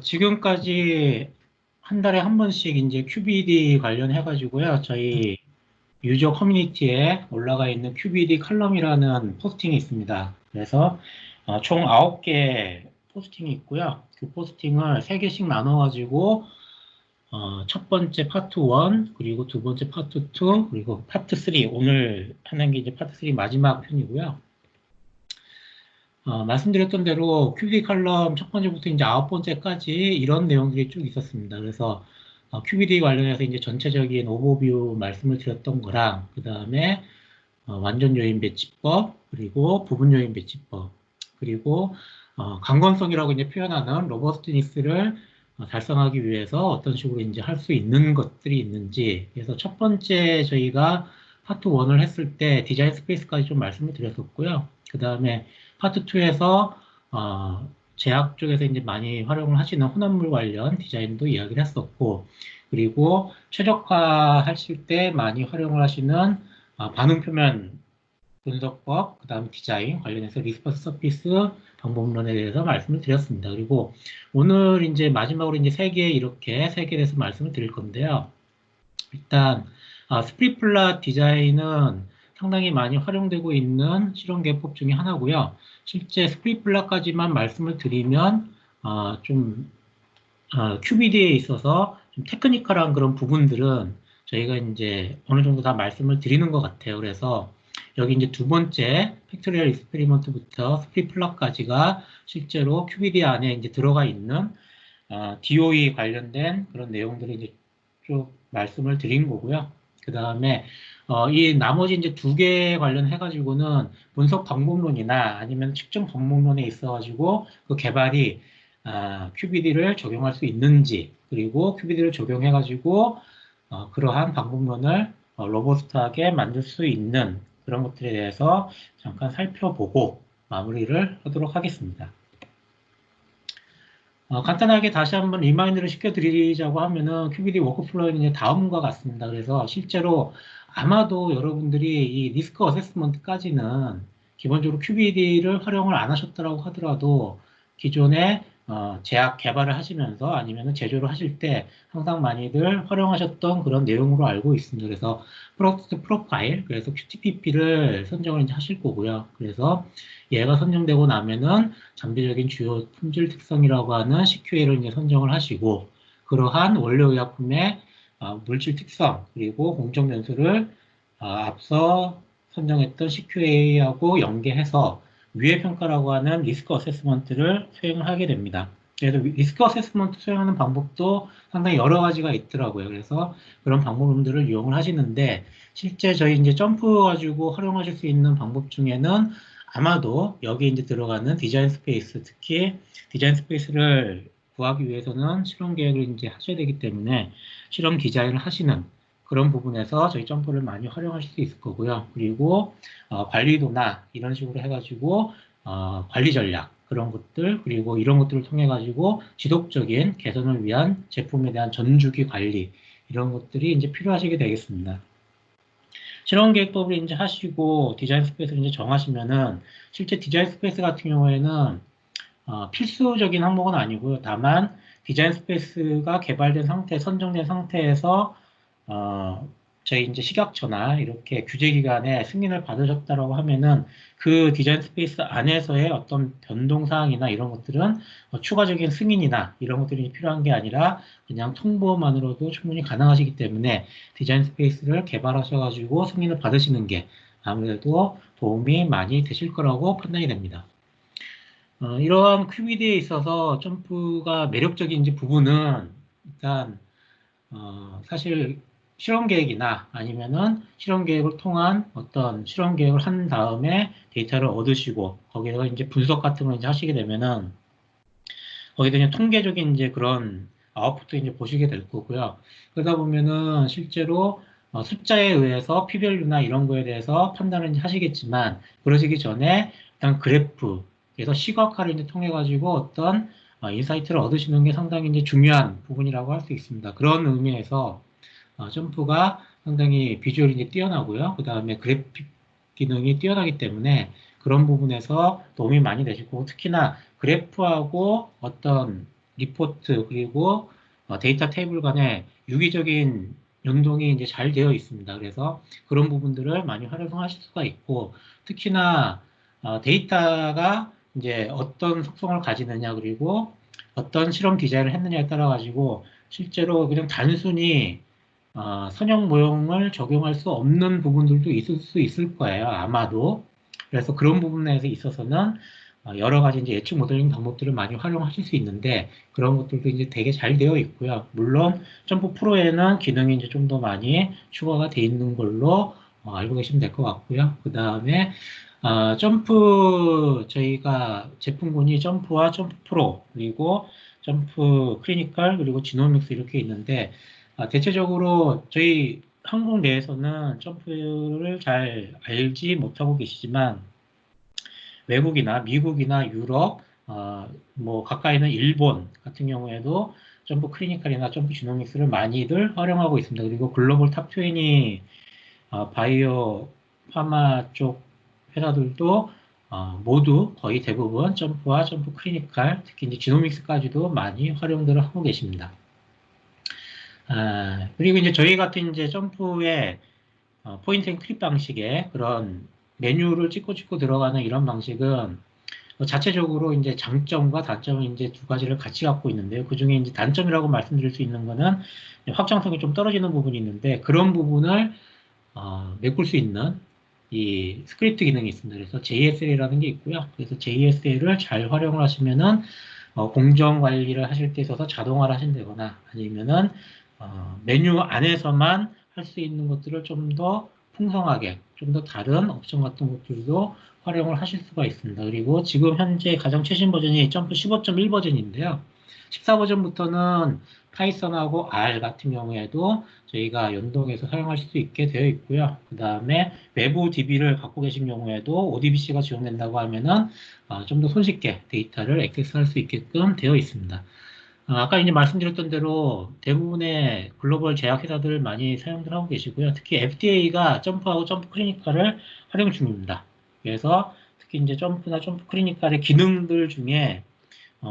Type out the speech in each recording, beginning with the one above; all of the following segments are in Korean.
지금까지 한 달에 한 번씩 이제 QBD 관련해가지고요. 저희 유저 커뮤니티에 올라가 있는 QBD 칼럼이라는 포스팅이 있습니다. 그래서 총 9개 포스팅이 있고요. 그 포스팅을 3개씩 나눠가지고 첫 번째 파트 1, 그리고 두 번째 파트 2, 그리고 파트 3, 오늘 하는 게 이제 파트 3 마지막 편이고요. 말씀드렸던 대로 QBD 칼럼 첫 번째부터 이제 아홉 번째까지 이런 내용들이 쭉 있었습니다. 그래서 QBD 관련해서 이제 전체적인 오버뷰 말씀을 드렸던 거랑, 그 다음에 완전 요인 배치법, 그리고 부분 요인 배치법, 그리고 강건성이라고 이제 표현하는 로버스티니스를 달성하기 위해서 어떤 식으로 이제 할 수 있는 것들이 있는지. 그래서 첫 번째 저희가 파트 1을 했을 때 디자인 스페이스까지 좀 말씀을 드렸었고요. 그 다음에 파트 2에서 제약 쪽에서 이제 많이 활용을 하시는 혼합물 관련 디자인도 이야기를 했었고, 그리고 최적화 하실 때 많이 활용을 하시는 반응 표면 분석법, 그 다음 디자인 관련해서 리스퍼스 서피스 방법론에 대해서 말씀을 드렸습니다. 그리고 오늘 이제 마지막으로 이제 이렇게 세 개에 대해서 말씀을 드릴 건데요. 일단 스프리플라 디자인은 상당히 많이 활용되고 있는 실험 기법 중에 하나고요. 실제 스프리플라까지만 말씀을 드리면 좀 QBD에 있어서 좀 테크니컬한 그런 부분들은 저희가 이제 어느 정도 다 말씀을 드리는 것 같아요. 그래서 여기 이제 두 번째 팩토리얼 익스페리먼트부터 스프리플라까지가 실제로 QBD 안에 이제 들어가 있는 DOE 관련된 그런 내용들을 이제 쭉 말씀을 드린 거고요. 그 다음에 이 나머지 이제 두 개 관련해 가지고는 분석 방법론이나 아니면 측정 방법론에 있어 가지고 그 개발이 QBD를 적용할 수 있는지, 그리고 QBD를 적용해 가지고 그러한 방법론을 로버스트하게 만들 수 있는 그런 것들에 대해서 잠깐 살펴보고 마무리를 하도록 하겠습니다. 간단하게 다시 한번 리마인드를 시켜드리자고 하면은 QBD 워크플로우는 이제 다음과 같습니다. 그래서 실제로 아마도 여러분들이 이 리스크 어세스먼트까지는 기본적으로 QBD를 활용을 안 하셨다고 하더라도 기존에 제약 개발을 하시면서 아니면 제조를 하실 때 항상 많이들 활용하셨던 그런 내용으로 알고 있습니다. 그래서 프로덕트 프로파일, 그래서 QTPP를 선정을 이제 하실 거고요. 그래서 얘가 선정되고 나면은 장비적인 주요 품질 특성이라고 하는 CQA를 이제 선정을 하시고, 그러한 원료의약품의 물질 특성 그리고 공정 변수를 앞서 선정했던 CQA하고 연계해서 위해 평가라고 하는 리스크 어세스먼트를 수행을 하게 됩니다. 그래서 리스크 어세스먼트 수행하는 방법도 상당히 여러 가지가 있더라고요. 그래서 그런 방법들을 이용을 하시는데, 실제 저희 이제 점프 가지고 활용하실 수 있는 방법 중에는 아마도 여기 이제 들어가는 디자인 스페이스, 특히 디자인 스페이스를 구하기 위해서는 실험 계획을 이제 하셔야 되기 때문에 실험 디자인을 하시는 그런 부분에서 저희 점프를 많이 활용하실 수 있을 거고요. 그리고 관리도나 이런 식으로 해가지고 관리 전략 그런 것들, 그리고 이런 것들을 통해 가지고 지속적인 개선을 위한 제품에 대한 전주기 관리 이런 것들이 이제 필요하시게 되겠습니다. 실험 계획법을 이제 하시고 디자인 스페이스를 이제 정하시면은 실제 디자인 스페이스 같은 경우에는 필수적인 항목은 아니고요. 다만 디자인 스페이스가 개발된 상태, 선정된 상태에서 저희 이제 식약처나 이렇게 규제기관에 승인을 받으셨다라고 하면은 그 디자인 스페이스 안에서의 어떤 변동사항이나 이런 것들은 추가적인 승인이나 이런 것들이 필요한 게 아니라 그냥 통보만으로도 충분히 가능하시기 때문에 디자인 스페이스를 개발하셔가지고 승인을 받으시는 게 아무래도 도움이 많이 되실 거라고 판단이 됩니다. 이러한 큐비디에 있어서 점프가 매력적인 이제 부분은 일단 사실 실험 계획이나 아니면은 실험 계획을 통한 어떤 실험 계획을 한 다음에 데이터를 얻으시고 거기서 이제 분석 같은 걸 이제 하시게 되면은 거기서 이제 통계적인 이제 그런 아웃풋도 이제 보시게 될 거고요. 그러다 보면은 실제로 숫자에 의해서 P-밸류나 이런 거에 대해서 판단을 이제 하시겠지만 그러시기 전에 일단 그래프 그래서 시각화를 이제 통해 가지고 어떤 인사이트를 얻으시는 게 상당히 이제 중요한 부분이라고 할 수 있습니다. 그런 의미에서 점프가 상당히 비주얼이 이제 뛰어나고요. 그 다음에 그래픽 기능이 뛰어나기 때문에 그런 부분에서 도움이 많이 되실 거고, 특히나 그래프하고 어떤 리포트 그리고 데이터 테이블 간의 유기적인 연동이 이제 잘 되어 있습니다. 그래서 그런 부분들을 많이 활용하실 수가 있고 특히나 데이터가 이제 어떤 속성을 가지느냐 그리고 어떤 실험 디자인을 했느냐에 따라 가지고 실제로 그냥 단순히 선형 모형을 적용할 수 없는 부분들도 있을 수 있을 거예요. 아마도. 그래서 그런 부분에 있어서는 여러 가지 이제 예측 모델링 방법들을 많이 활용하실 수 있는데 그런 것들도 이제 되게 잘 되어 있고요. 물론 점프 프로에는 기능이 이제 좀 더 많이 추가가 되어 있는 걸로 알고 계시면 될 것 같고요. 그 다음에 점프 저희가 제품군이 점프와 점프 프로 그리고 점프 클리니컬 그리고 지노믹스 이렇게 있는데 대체적으로 저희 한국 내에서는 점프를 잘 알지 못하고 계시지만 외국이나 미국이나 유럽, 뭐 가까이는 일본 같은 경우에도 점프 클리니컬이나 점프 지노믹스를 많이들 활용하고 있습니다. 그리고 글로벌 탑 20 바이오 파마 쪽 회사들도 모두 거의 대부분 점프와 점프 클리니컬, 특히 이제 지노믹스까지도 많이 활용들을 하고 계십니다. 그리고 이제 저희 같은 이제 점프의 포인트 앤 클릭 방식의 그런 메뉴를 찍고 들어가는 이런 방식은 자체적으로 이제 장점과 단점을 이제 두 가지를 같이 갖고 있는데요. 그 중에 이제 단점이라고 말씀드릴 수 있는 거는 확장성이 좀 떨어지는 부분이 있는데 그런 부분을 메꿀 수 있는 이 스크립트 기능이 있습니다. 그래서 JSL이라는 게 있고요. 그래서 JSL을 잘 활용을 하시면은 공정 관리를 하실 때 있어서 자동화를 하신다거나 아니면은 메뉴 안에서만 할 수 있는 것들을 좀 더 풍성하게, 좀 더 다른 옵션 같은 것들도 활용을 하실 수가 있습니다. 그리고 지금 현재 가장 최신 버전이 점프 15.1 버전인데요. 14 버전부터는 파이썬하고 R 같은 경우에도 저희가 연동해서 사용할 수 있게 되어 있고요. 그 다음에 외부 DB를 갖고 계신 경우에도 ODBC가 지원된다고 하면은 좀 더 손쉽게 데이터를 액세스할 수 있게끔 되어 있습니다. 아까 이제 말씀드렸던 대로 대부분의 글로벌 제약회사들 많이 사용들 하고 계시고요. 특히 FDA가 점프하고 점프 클리니컬을 활용 중입니다. 그래서 특히 이제 점프나 점프 클리니컬의 기능들 중에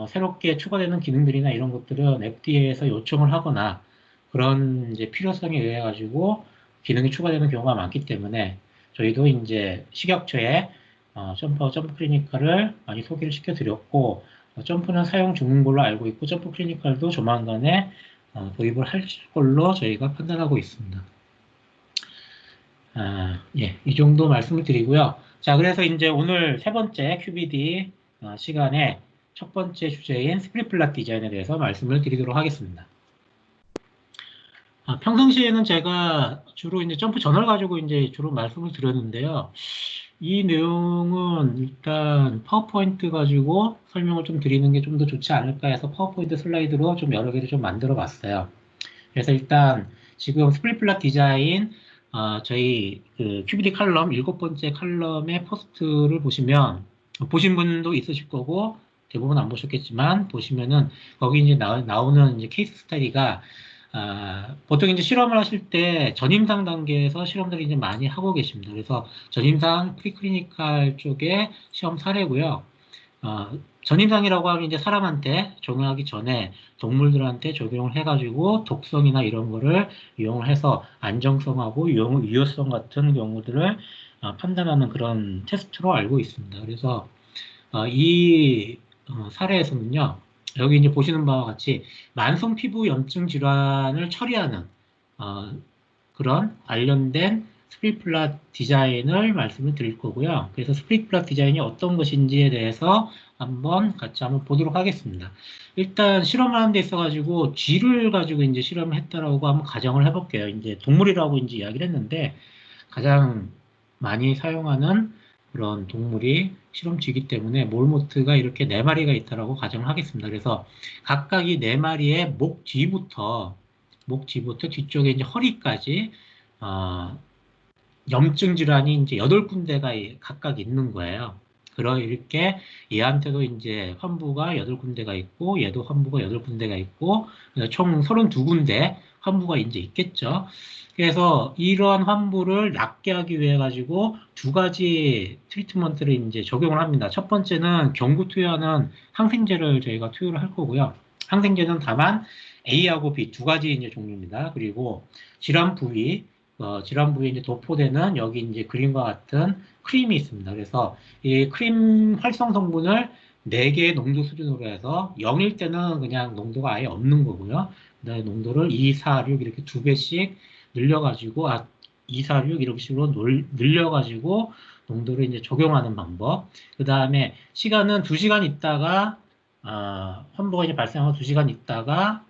새롭게 추가되는 기능들이나 이런 것들은 FDA에서 요청을 하거나 그런 이제 필요성에 의해 가지고 기능이 추가되는 경우가 많기 때문에 저희도 이제 식약처에 점프와 점프 클리니컬을 많이 소개를 시켜드렸고 점프는 사용 중인 걸로 알고 있고 점프 클리니컬도 조만간에 도입을 할 걸로 저희가 판단하고 있습니다. 예, 이 정도 말씀을 드리고요. 자, 그래서 이제 오늘 세 번째 QBD 시간에 첫 번째 주제인 스프릿플랫 디자인에 대해서 말씀을 드리도록 하겠습니다. 평상시에는 제가 주로 이제 점프 전화를 가지고 이제 주로 말씀을 드렸는데요. 이 내용은 일단 파워포인트 가지고 설명을 좀 드리는 게 좀 더 좋지 않을까 해서 파워포인트 슬라이드로 좀 여러 개를 좀 만들어 봤어요. 그래서 일단 지금 스프릿플랫 디자인 저희 그 QBD 칼럼 7번째 칼럼의 포스트를 보시면 보신 분도 있으실 거고 대부분 안 보셨겠지만 보시면은 거기 이제 나오는 이제 케이스 스터디가 보통 이제 실험을 하실 때 전임상 단계에서 실험들을 이제 많이 하고 계십니다. 그래서 전임상 프리클리니컬 쪽의 시험 사례고요. 전임상이라고 하면 이제 사람한테 적용하기 전에 동물들한테 적용을 해가지고 독성이나 이런 거를 이용을 해서 안정성하고 유효성 같은 경우들을 판단하는 그런 테스트로 알고 있습니다. 그래서 이 사례에서는요, 여기 이제 보시는 바와 같이 만성 피부 염증 질환을 처리하는 그런 관련된 스프릿플랫 디자인을 말씀을 드릴 거고요. 그래서 스프릿플랫 디자인이 어떤 것인지에 대해서 같이 한번 보도록 하겠습니다. 일단 실험을 하는 데 있어가지고 쥐를 가지고 이제 실험을 했다라고 한번 가정을 해볼게요. 이제 동물이라고 이제 이야기를 했는데 가장 많이 사용하는 그런 동물이 실험쥐이기 때문에 몰모트가 이렇게 4마리가 있다라고 가정을 하겠습니다. 그래서 각각 이 4마리의 목 뒤부터 뒤쪽에 이제 허리까지 염증 질환이 이제 8군데가 각각 있는 거예요. 이렇게 얘한테도 이제 환부가 8군데가 있고 얘도 환부가 8군데가 있고 총 32군데 환부가 이제 있겠죠. 그래서 이러한 환부를 낫게 하기 위해 가지고 두 가지 트리트먼트를 이제 적용을 합니다. 첫 번째는 경구 투여하는 항생제를 저희가 투여를 할 거고요. 항생제는 다만 A하고 B 두 가지 이제 종류입니다. 그리고 질환 부위, 질환 부위에 이제 도포되는 여기 이제 그림과 같은 크림이 있습니다. 그래서 이 크림 활성 성분을 4개의 농도 수준으로 해서 0일 때는 그냥 농도가 아예 없는 거고요. 그다음에 농도를 2, 4, 6 이렇게 2배씩 늘려가지고, 2, 4, 6 이렇게 식으로 늘려가지고 농도를 이제 적용하는 방법. 그 다음에 시간은 2시간 있다가, 환부가 이제 발생하고 2시간 있다가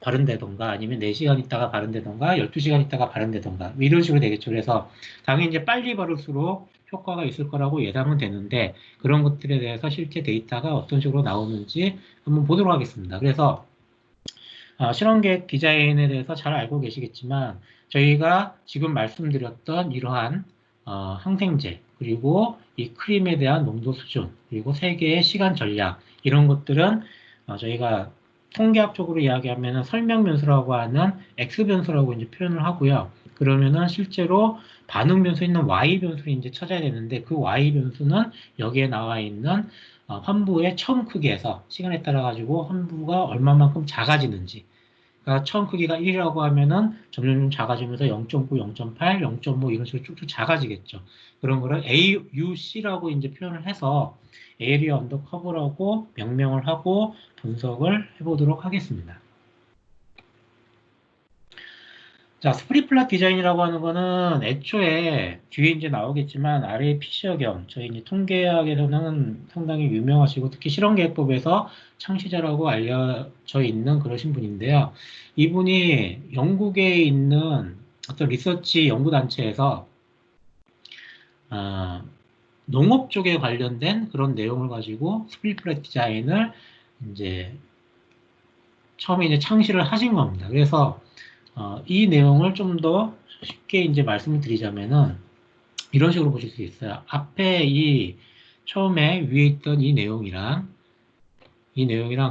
바른다던가 아니면 4시간 있다가 바른다던가 12시간 있다가 바른다던가 이런 식으로 되겠죠. 그래서 당연히 이제 빨리 바를수록 효과가 있을 거라고 예상은 되는데 그런 것들에 대해서 실제 데이터가 어떤 식으로 나오는지 한번 보도록 하겠습니다. 그래서 실험 계획 디자인에 대해서 잘 알고 계시겠지만 저희가 지금 말씀드렸던 이러한 항생제 그리고 이 크림에 대한 농도 수준 그리고 3개의 시간 전략 이런 것들은 저희가 통계학적으로 이야기하면 설명 변수라고 하는 X 변수라고 이제 표현을 하고요. 그러면은 실제로 반응 변수 있는 Y 변수를 이제 찾아야 되는데 그 Y 변수는 여기에 나와 있는 환부의 처음 크기에서 시간에 따라 가지고 환부가 얼마만큼 작아지는지 그러니까 처음 크기가 1이라고 하면은 점점 작아지면서 0.9, 0.8, 0.5 이런 식으로 쭉쭉 작아지겠죠. 그런 거를 AUC라고 이제 표현을 해서 에리어 언더 커브라고 명명을 하고 분석을 해보도록 하겠습니다. 자, 스프릿 플랫 디자인이라고 하는 거는 애초에 뒤에 이제 나오겠지만 RA 피셔경 저희 이제 통계학에서는 상당히 유명하시고 특히 실험계획법에서 창시자라고 알려져 있는 그러신 분인데요. 이분이 영국에 있는 어떤 리서치 연구단체에서 어, 농업 쪽에 관련된 그런 내용을 가지고 스프릿 플랫 디자인을 이제 처음에 이제 창시를 하신 겁니다. 그래서 이 내용을 좀 더 쉽게 이제 말씀을 드리자면은 이런 식으로 보실 수 있어요. 앞에 이 처음에 위에 있던 이 내용이랑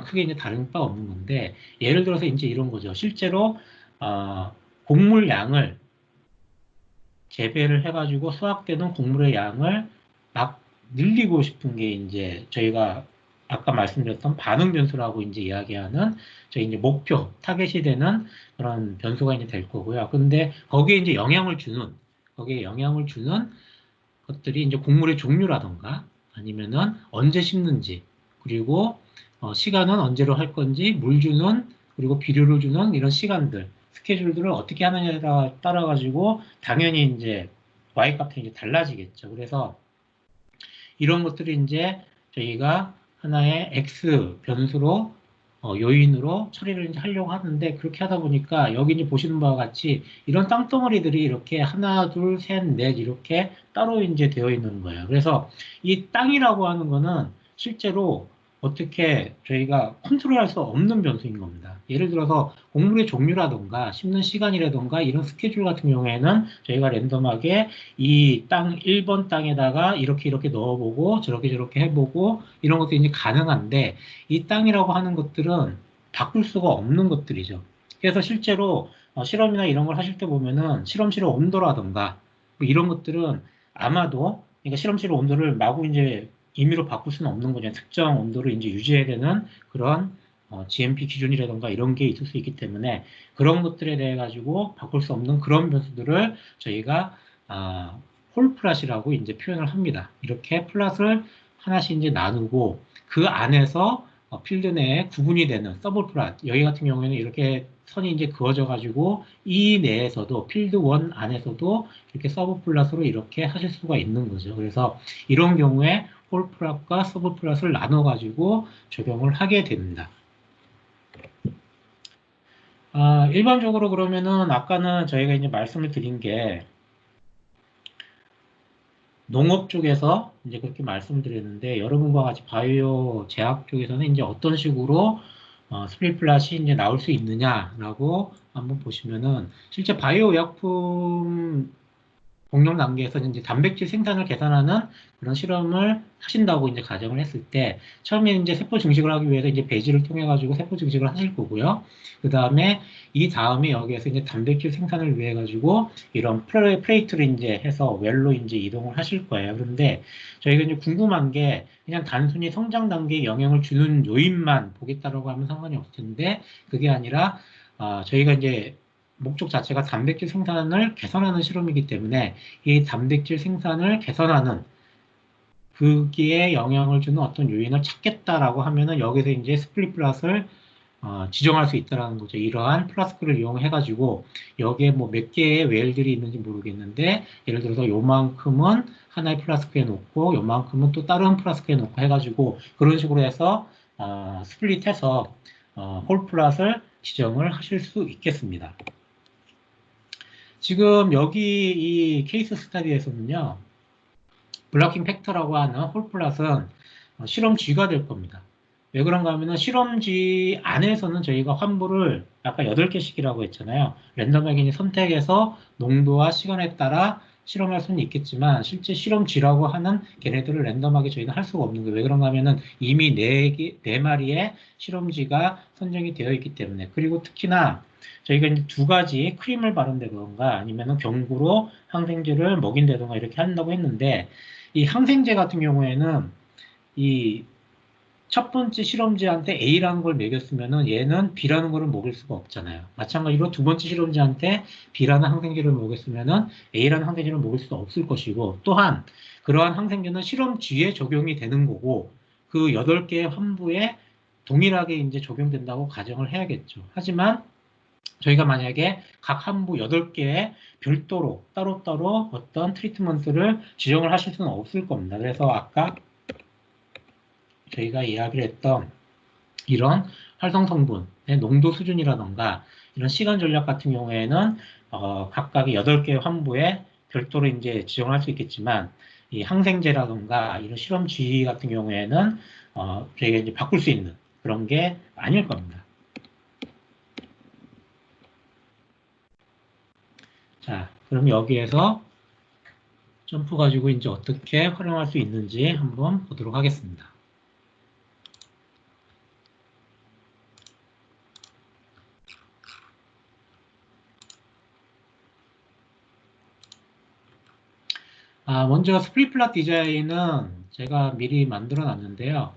크게 이제 다른 바 없는 건데 예를 들어서 이제 이런 거죠. 실제로 곡물 양을 재배를 해가지고 수확되는 곡물의 양을 막 늘리고 싶은 게 이제 저희가 아까 말씀드렸던 반응 변수라고 이제 이야기하는 저희 이제 목표, 타겟이 되는 그런 변수가 이제 될 거고요. 근데 거기에 영향을 주는 것들이 이제 곡물의 종류라던가 아니면은 언제 심는지 그리고 시간은 언제로 할 건지 물 주는 그리고 비료를 주는 이런 시간들 스케줄들을 어떻게 하느냐에 따라 가지고 당연히 이제 Y 값이 이제 달라지겠죠. 그래서 이런 것들이 이제 저희가 하나의 X 변수로 요인으로 처리를 이제 하려고 하는데 그렇게 하다 보니까 여기 이제 보시는 바와 같이 이런 땅덩어리들이 이렇게 하나, 둘, 셋, 넷 이렇게 따로 이제 되어 있는 거예요. 그래서 이 땅이라고 하는 거는 실제로 어떻게 저희가 컨트롤할 수 없는 변수인 겁니다. 예를 들어서 곡물의 종류라던가 심는 시간이라던가 이런 스케줄 같은 경우에는 저희가 랜덤하게 이 땅 1번 땅에다가 이렇게 넣어보고 저렇게 해보고 이런 것도 이제 가능한데 이 땅이라고 하는 것들은 바꿀 수가 없는 것들이죠. 그래서 실제로 실험이나 이런 걸 하실 때 보면은 실험실의 온도라던가 뭐 이런 것들은 아마도 그러니까 실험실의 온도를 마구 이제 임의로 바꿀 수는 없는 거죠. 특정 온도를 이제 유지해야 되는 그런 GMP 기준이라던가 이런 게 있을 수 있기 때문에 그런 것들에 대해 가지고 바꿀 수 없는 그런 변수들을 저희가 홀 플랫이라고 이제 표현을 합니다. 이렇게 플랫을 하나씩 이제 나누고 그 안에서 필드 내에 구분이 되는 서브 플랫 여기 같은 경우에는 이렇게 선이 이제 그어져 가지고 이 내에서도 필드 1 안에서도 이렇게 서브 플랫으로 이렇게 하실 수가 있는 거죠. 그래서 이런 경우에 홀 플랫과 서브 플랫을 나눠 가지고 적용을 하게 됩니다. 일반적으로 그러면은 아까는 저희가 이제 말씀을 드린 게 농업 쪽에서 이제 그렇게 말씀드렸는데 여러분과 같이 바이오 제약 쪽에서는 이제 어떤 식으로 스프릿 플랫이 이제 나올 수 있느냐라고 한번 보시면은 실제 바이오 의약품 공룡 단계에서 이제 단백질 생산을 개선하는 그런 실험을 하신다고 이제 가정을 했을 때, 처음에 이제 세포 증식을 하기 위해서 이제 배지를 통해 가지고 세포 증식을 하실 거고요. 그 다음에 이 다음에 여기에서 이제 단백질 생산을 위해 가지고 이런 플레이트를 이제 해서 웰로 이제 이동을 하실 거예요. 그런데 저희가 이제 궁금한 게 그냥 단순히 성장 단계에 영향을 주는 요인만 보겠다라고 하면 상관이 없을 텐데, 그게 아니라 저희가 이제 목적 자체가 단백질 생산을 개선하는 실험이기 때문에 이 단백질 생산을 개선하는 그기에 영향을 주는 어떤 요인을 찾겠다라고 하면은 여기서 이제 스플릿 플랫을 지정할 수 있다라는 거죠. 이러한 플라스크를 이용해가지고 여기에 뭐 몇 개의 웰들이 있는지 모르겠는데 예를 들어서 요만큼은 하나의 플라스크에 놓고 요만큼은 또 다른 플라스크에 놓고 해가지고 그런 식으로 해서 스플릿해서 홀 플랫을 지정을 하실 수 있겠습니다. 지금 여기 이 케이스 스터디에서는요, 블러킹 팩터라고 하는 홀플랫은 실험쥐가 될 겁니다. 왜 그런가 하면은 실험쥐 안에서는 저희가 환부를 아까 8개씩이라고 했잖아요. 랜덤하게 선택해서 농도와 시간에 따라 실험할 수는 있겠지만 실제 실험쥐라고 하는 걔네들을 랜덤하게 저희는 할 수가 없는 거예요. 왜 그런가 하면은 이미 4마리의 실험쥐가 선정이 되어 있기 때문에. 그리고 특히나 저희가 이제 2가지 크림을 바른다던가 아니면은 경구로 항생제를 먹인다던가 이렇게 한다고 했는데 이 항생제 같은 경우에는 이 첫 번째 실험지한테 A라는 걸 먹였으면은 얘는 B라는 거를 먹일 수가 없잖아요. 마찬가지로 두 번째 실험지한테 B라는 항생제를 먹였으면은 A라는 항생제를 먹일 수 없을 것이고, 또한 그러한 항생제는 실험쥐에 적용이 되는 거고 그 8개의 환부에 동일하게 이제 적용된다고 가정을 해야겠죠. 하지만 저희가 만약에 각 환부 8개에 별도로 따로따로 어떤 트리트먼트를 지정을 하실 수는 없을 겁니다. 그래서 아까 저희가 이야기를 했던 이런 활성 성분의 농도 수준이라던가 이런 시간 전략 같은 경우에는 각각의 8개의 환부에 별도로 이제 지정을 할 수 있겠지만 이 항생제라던가 이런 실험쥐 같은 경우에는 저희가 이제 바꿀 수 있는 그런 게 아닐 겁니다. 자, 그럼 여기에서 점프 가지고 이제 어떻게 활용할 수 있는지 한번 보도록 하겠습니다. 먼저 스플릿 플랫 디자인은 제가 미리 만들어 놨는데요.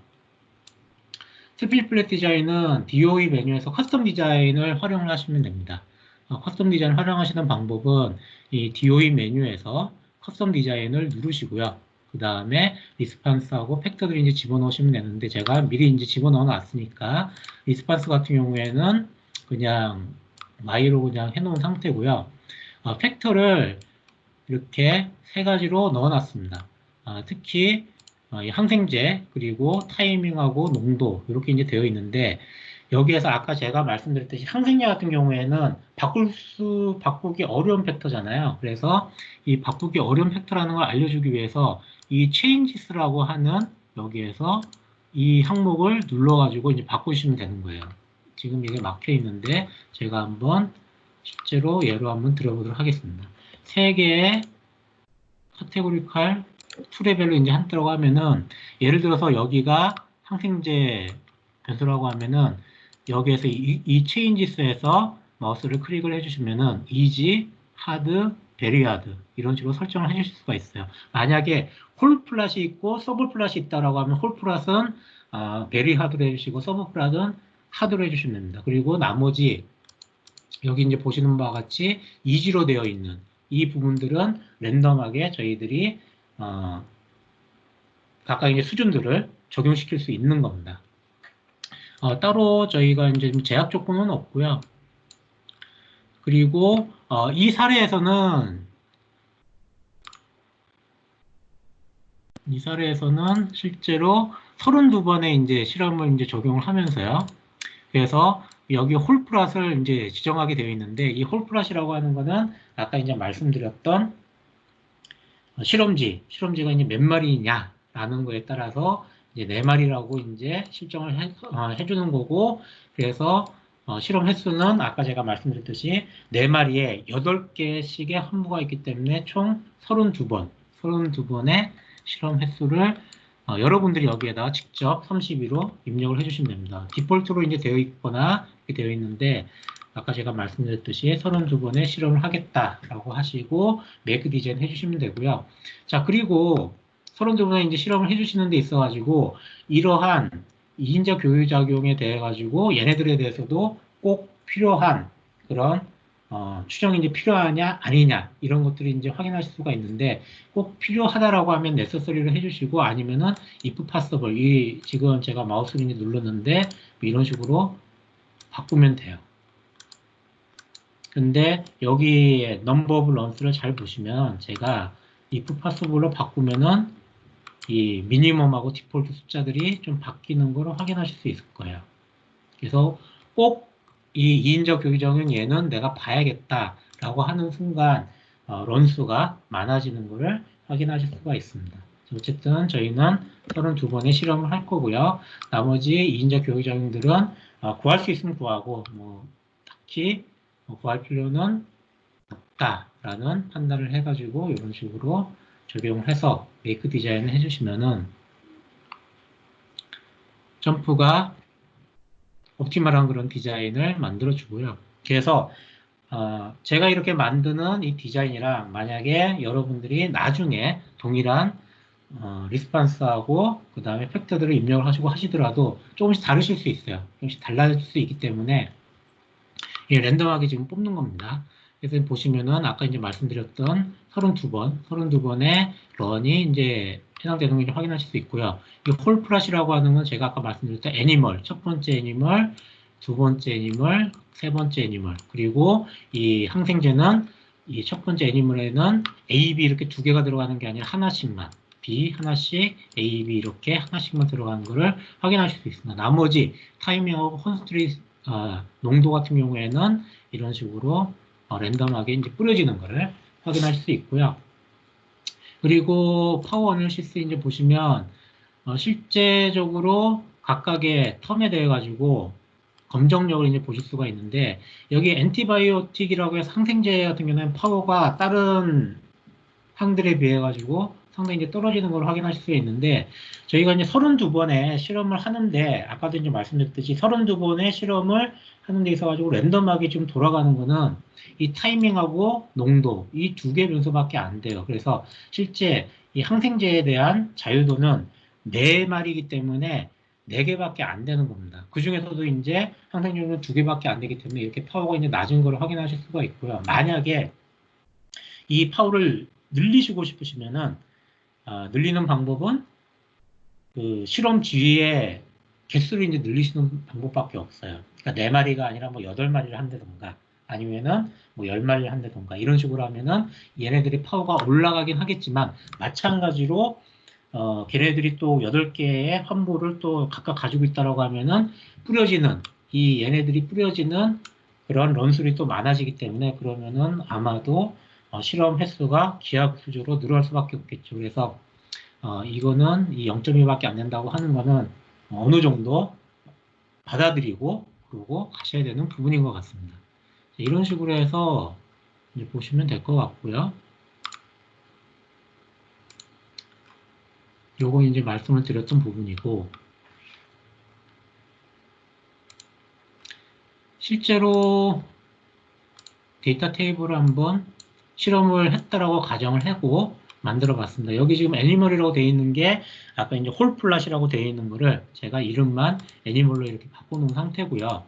스플릿 플랫 디자인은 DOE 메뉴에서 커스텀 디자인을 활용을 하시면 됩니다. 커스텀 디자인 활용하시는 방법은 이 DOE 메뉴에서 커스텀 디자인을 누르시고요. 그 다음에 리스판스하고 팩터들 이제 집어넣으시면 되는데 제가 미리 이제 집어넣어 놨으니까 리스판스 같은 경우에는 그냥 마이로 그냥 해놓은 상태고요. 팩터를 이렇게 3가지로 넣어놨습니다. 특히 이 항생제 그리고 타이밍하고 농도 이렇게 이제 되어 있는데 여기에서 아까 제가 말씀드렸듯이 항생제 같은 경우에는 바꾸기 어려운 팩터잖아요. 그래서 이 바꾸기 어려운 팩터라는 걸 알려주기 위해서 이 changes라고 하는 여기에서 이 항목을 눌러가지고 이제 바꾸시면 되는 거예요. 지금 이게 막혀 있는데 제가 한번 실제로 예로 한번 들어보도록 하겠습니다. 3개의 카테고리칼 투레벨로 이제 한다고 하면은 예를 들어서 여기가 항생제 변수라고 하면은 여기에서 이 체인지스에서 마우스를 클릭을 해주시면은 easy, hard, very hard 이런 식으로 설정을 해주실 수가 있어요. 만약에 홀 플랫이 있고 서브 플랫이 있다라고 하면 홀 플랫은 very hard로 해주시고 서브 플랫은 hard로 해주시면 됩니다. 그리고 나머지 여기 이제 보시는 바와 같이 easy로 되어 있는 이 부분들은 랜덤하게 저희들이 각각 이제 수준들을 적용시킬 수 있는 겁니다. 따로 저희가 이제 제약 조건은 없고요. 그리고 이 사례에서는 실제로 32번의 이제 실험을 이제 적용을 하면서요. 그래서 여기 홀플랫을 이제 지정하게 되어 있는데 이 홀플랫이라고 하는 거는 아까 이제 말씀드렸던 실험지가 이제 몇 마리냐라는 거에 따라서 이제 4마리라고 이제 실정을 해주는 거고, 그래서 실험 횟수는 아까 제가 말씀드렸듯이 4마리에 8개씩의 환부가 있기 때문에 총 32번, 32번의 실험 횟수를 여러분들이 여기에다가 직접 32로 입력을 해주시면 됩니다. 디폴트로 이제 되어 있거나 이렇게 되어 있는데 아까 제가 말씀드렸듯이 32번의 실험을 하겠다라고 하시고 메이크 디자인 해주시면 되고요. 자, 그리고 32번의 이제 실험을 해주시는 데 있어가지고 이러한 2인자 교류작용에 대해 가지고 얘네들에 대해서도 꼭 필요한 그런 추정이 이제 필요하냐 아니냐 이런 것들이 이제 확인하실 수가 있는데 꼭 필요하다라고 하면 necessary를 해주시고 아니면은 if possible 이 지금 제가 마우스를 이제 눌렀는데 뭐 이런 식으로 바꾸면 돼요. 근데 여기 number of runs를 잘 보시면 제가 if possible로 바꾸면은 이 미니멈하고 디폴트 숫자들이 좀 바뀌는 걸 확인하실 수 있을 거예요. 그래서 꼭 이 2인적 교기적인 얘는 내가 봐야겠다라고 하는 순간 런수가 많아지는 것을 확인하실 수가 있습니다. 어쨌든 저희는 32번의 실험을 할 거고요. 나머지 2인적 교기적인들은 구할 수 있으면 구하고 뭐 딱히 구할 필요는 없다라는 판단을 해가지고 이런 식으로 적용을 해서 메이크 디자인을 해주시면은 점프가 옵티멀한 그런 디자인을 만들어 주고요. 그래서 제가 이렇게 만드는 이 디자인이랑 만약에 여러분들이 나중에 동일한 리스판스하고 그 다음에 팩터들을 입력을 하시고 하시더라도 조금씩 다르실 수 있어요. 조금씩 달라질 수 있기 때문에 이 랜덤하게 지금 뽑는 겁니다. 그래서 보시면은 아까 이제 말씀드렸던 32번의 런이 이제 해당되는 걸 확인하실 수 있고요. 이 홀플랫이라고 하는 건 제가 아까 말씀드렸던 애니멀, 첫 번째 애니멀, 두 번째 애니멀, 세 번째 애니멀, 그리고 이 항생제는 이 첫 번째 애니멀에는 A, B 이렇게 두 개가 들어가는 게 아니라 하나씩만, B 하나씩, A, B 이렇게 하나씩만 들어가는 것을 확인하실 수 있습니다. 나머지 타이밍하고 컨스트레이트 농도 같은 경우에는 이런 식으로 랜덤하게 이제 뿌려지는 것을 확인할 수 있고요. 그리고 파워 어널리시스 이제 보시면 실제적으로 각각의 텀에 대해 가지고 검정력을 이제 보실 수가 있는데 여기 엔티바이오틱이라고 해서 항생제 같은 경우는 파워가 다른 항들에 비해 가지고 상당히 이제 떨어지는 걸 확인하실 수 있는데 저희가 이제 32번의 실험을 하는데 아까도 이제 말씀드렸듯이 32번의 실험을 하는 데 있어 가지고 랜덤하게 좀 돌아가는 거는 이 타이밍하고 농도 이 두 개 변수밖에 안 돼요. 그래서 실제 이 항생제에 대한 자유도는 4마리이기 때문에 4개밖에 안 되는 겁니다. 그 중에서도 이제 항생제는 2개밖에 안 되기 때문에 이렇게 파워가 이제 낮은 걸 확인하실 수가 있고요. 만약에 이 파워를 늘리시고 싶으시면은 늘리는 방법은 그 실험 주위에 개수를 이제 늘리시는 방법밖에 없어요. 그러니까 4마리가 아니라 뭐 8마리를 한다던가 아니면은 뭐 10마리를 한다던가 이런 식으로 하면은 얘네들이 파워가 올라가긴 하겠지만 마찬가지로 걔네들이 또 8개의 환부를 또 각각 가지고 있다라고 하면은 얘네들이 뿌려지는 그런 런술이 또 많아지기 때문에 그러면은 아마도 실험 횟수가 기하급수적으로 늘어날 수밖에 없겠죠. 그래서 이거는 이 0.2밖에 안 된다고 하는 거는 어느 정도 받아들이고 그러고 가셔야 되는 부분인 것 같습니다. 이런 식으로 해서 이제 보시면 될 것 같고요. 요거 이제 말씀을 드렸던 부분이고 실제로 데이터 테이블을 한번 실험을 했다라고 가정을 하고 만들어 봤습니다. 여기 지금 애니멀이라고 되어 있는 게 아까 이제 홀플랫이라고 되어 있는 거를 제가 이름만 애니멀로 이렇게 바꿔놓은 상태고요.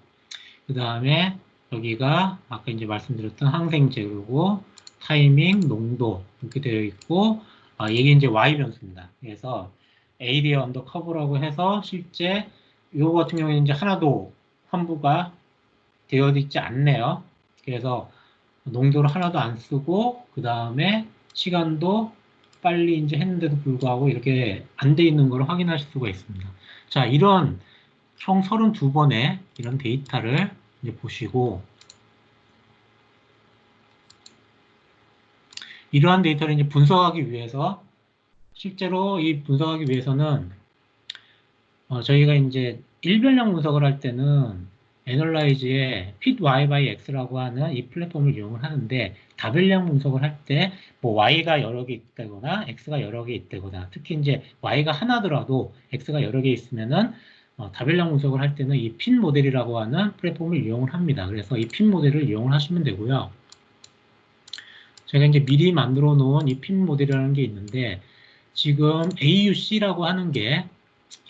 그 다음에 여기가 아까 이제 말씀드렸던 항생제 그리고 타이밍, 농도 이렇게 되어 있고 이게 이제 Y 변수입니다. 그래서 에이리어 언더 커브라고 해서 실제 이거 같은 경우에는 이제 하나도 환부가 되어 있지 않네요. 그래서 농도를 하나도 안 쓰고 그 다음에 시간도 빨리 이제 했는데도 불구하고 이렇게 안 돼 있는 걸 확인하실 수가 있습니다. 자, 이런 총 32번의 이런 데이터를 이제 보시고 이러한 데이터를 이제 분석하기 위해서 실제로 이 분석하기 위해서는 저희가 이제 일별량 분석을 할 때는 애널라이즈에 fit y by x라고 하는 이 플랫폼을 이용을 하는데 다별량 분석을 할 때 뭐 y가 여러 개 있다거나 x가 여러 개 있다거나 특히 이제 y가 하나더라도 x가 여러 개 있으면은 다별량 분석을 할 때는 이 핀 모델이라고 하는 플랫폼을 이용을 합니다. 그래서 이 핀 모델을 이용을 하시면 되고요. 제가 이제 미리 만들어 놓은 이 핀 모델이라는 게 있는데 지금 AUC라고 하는 게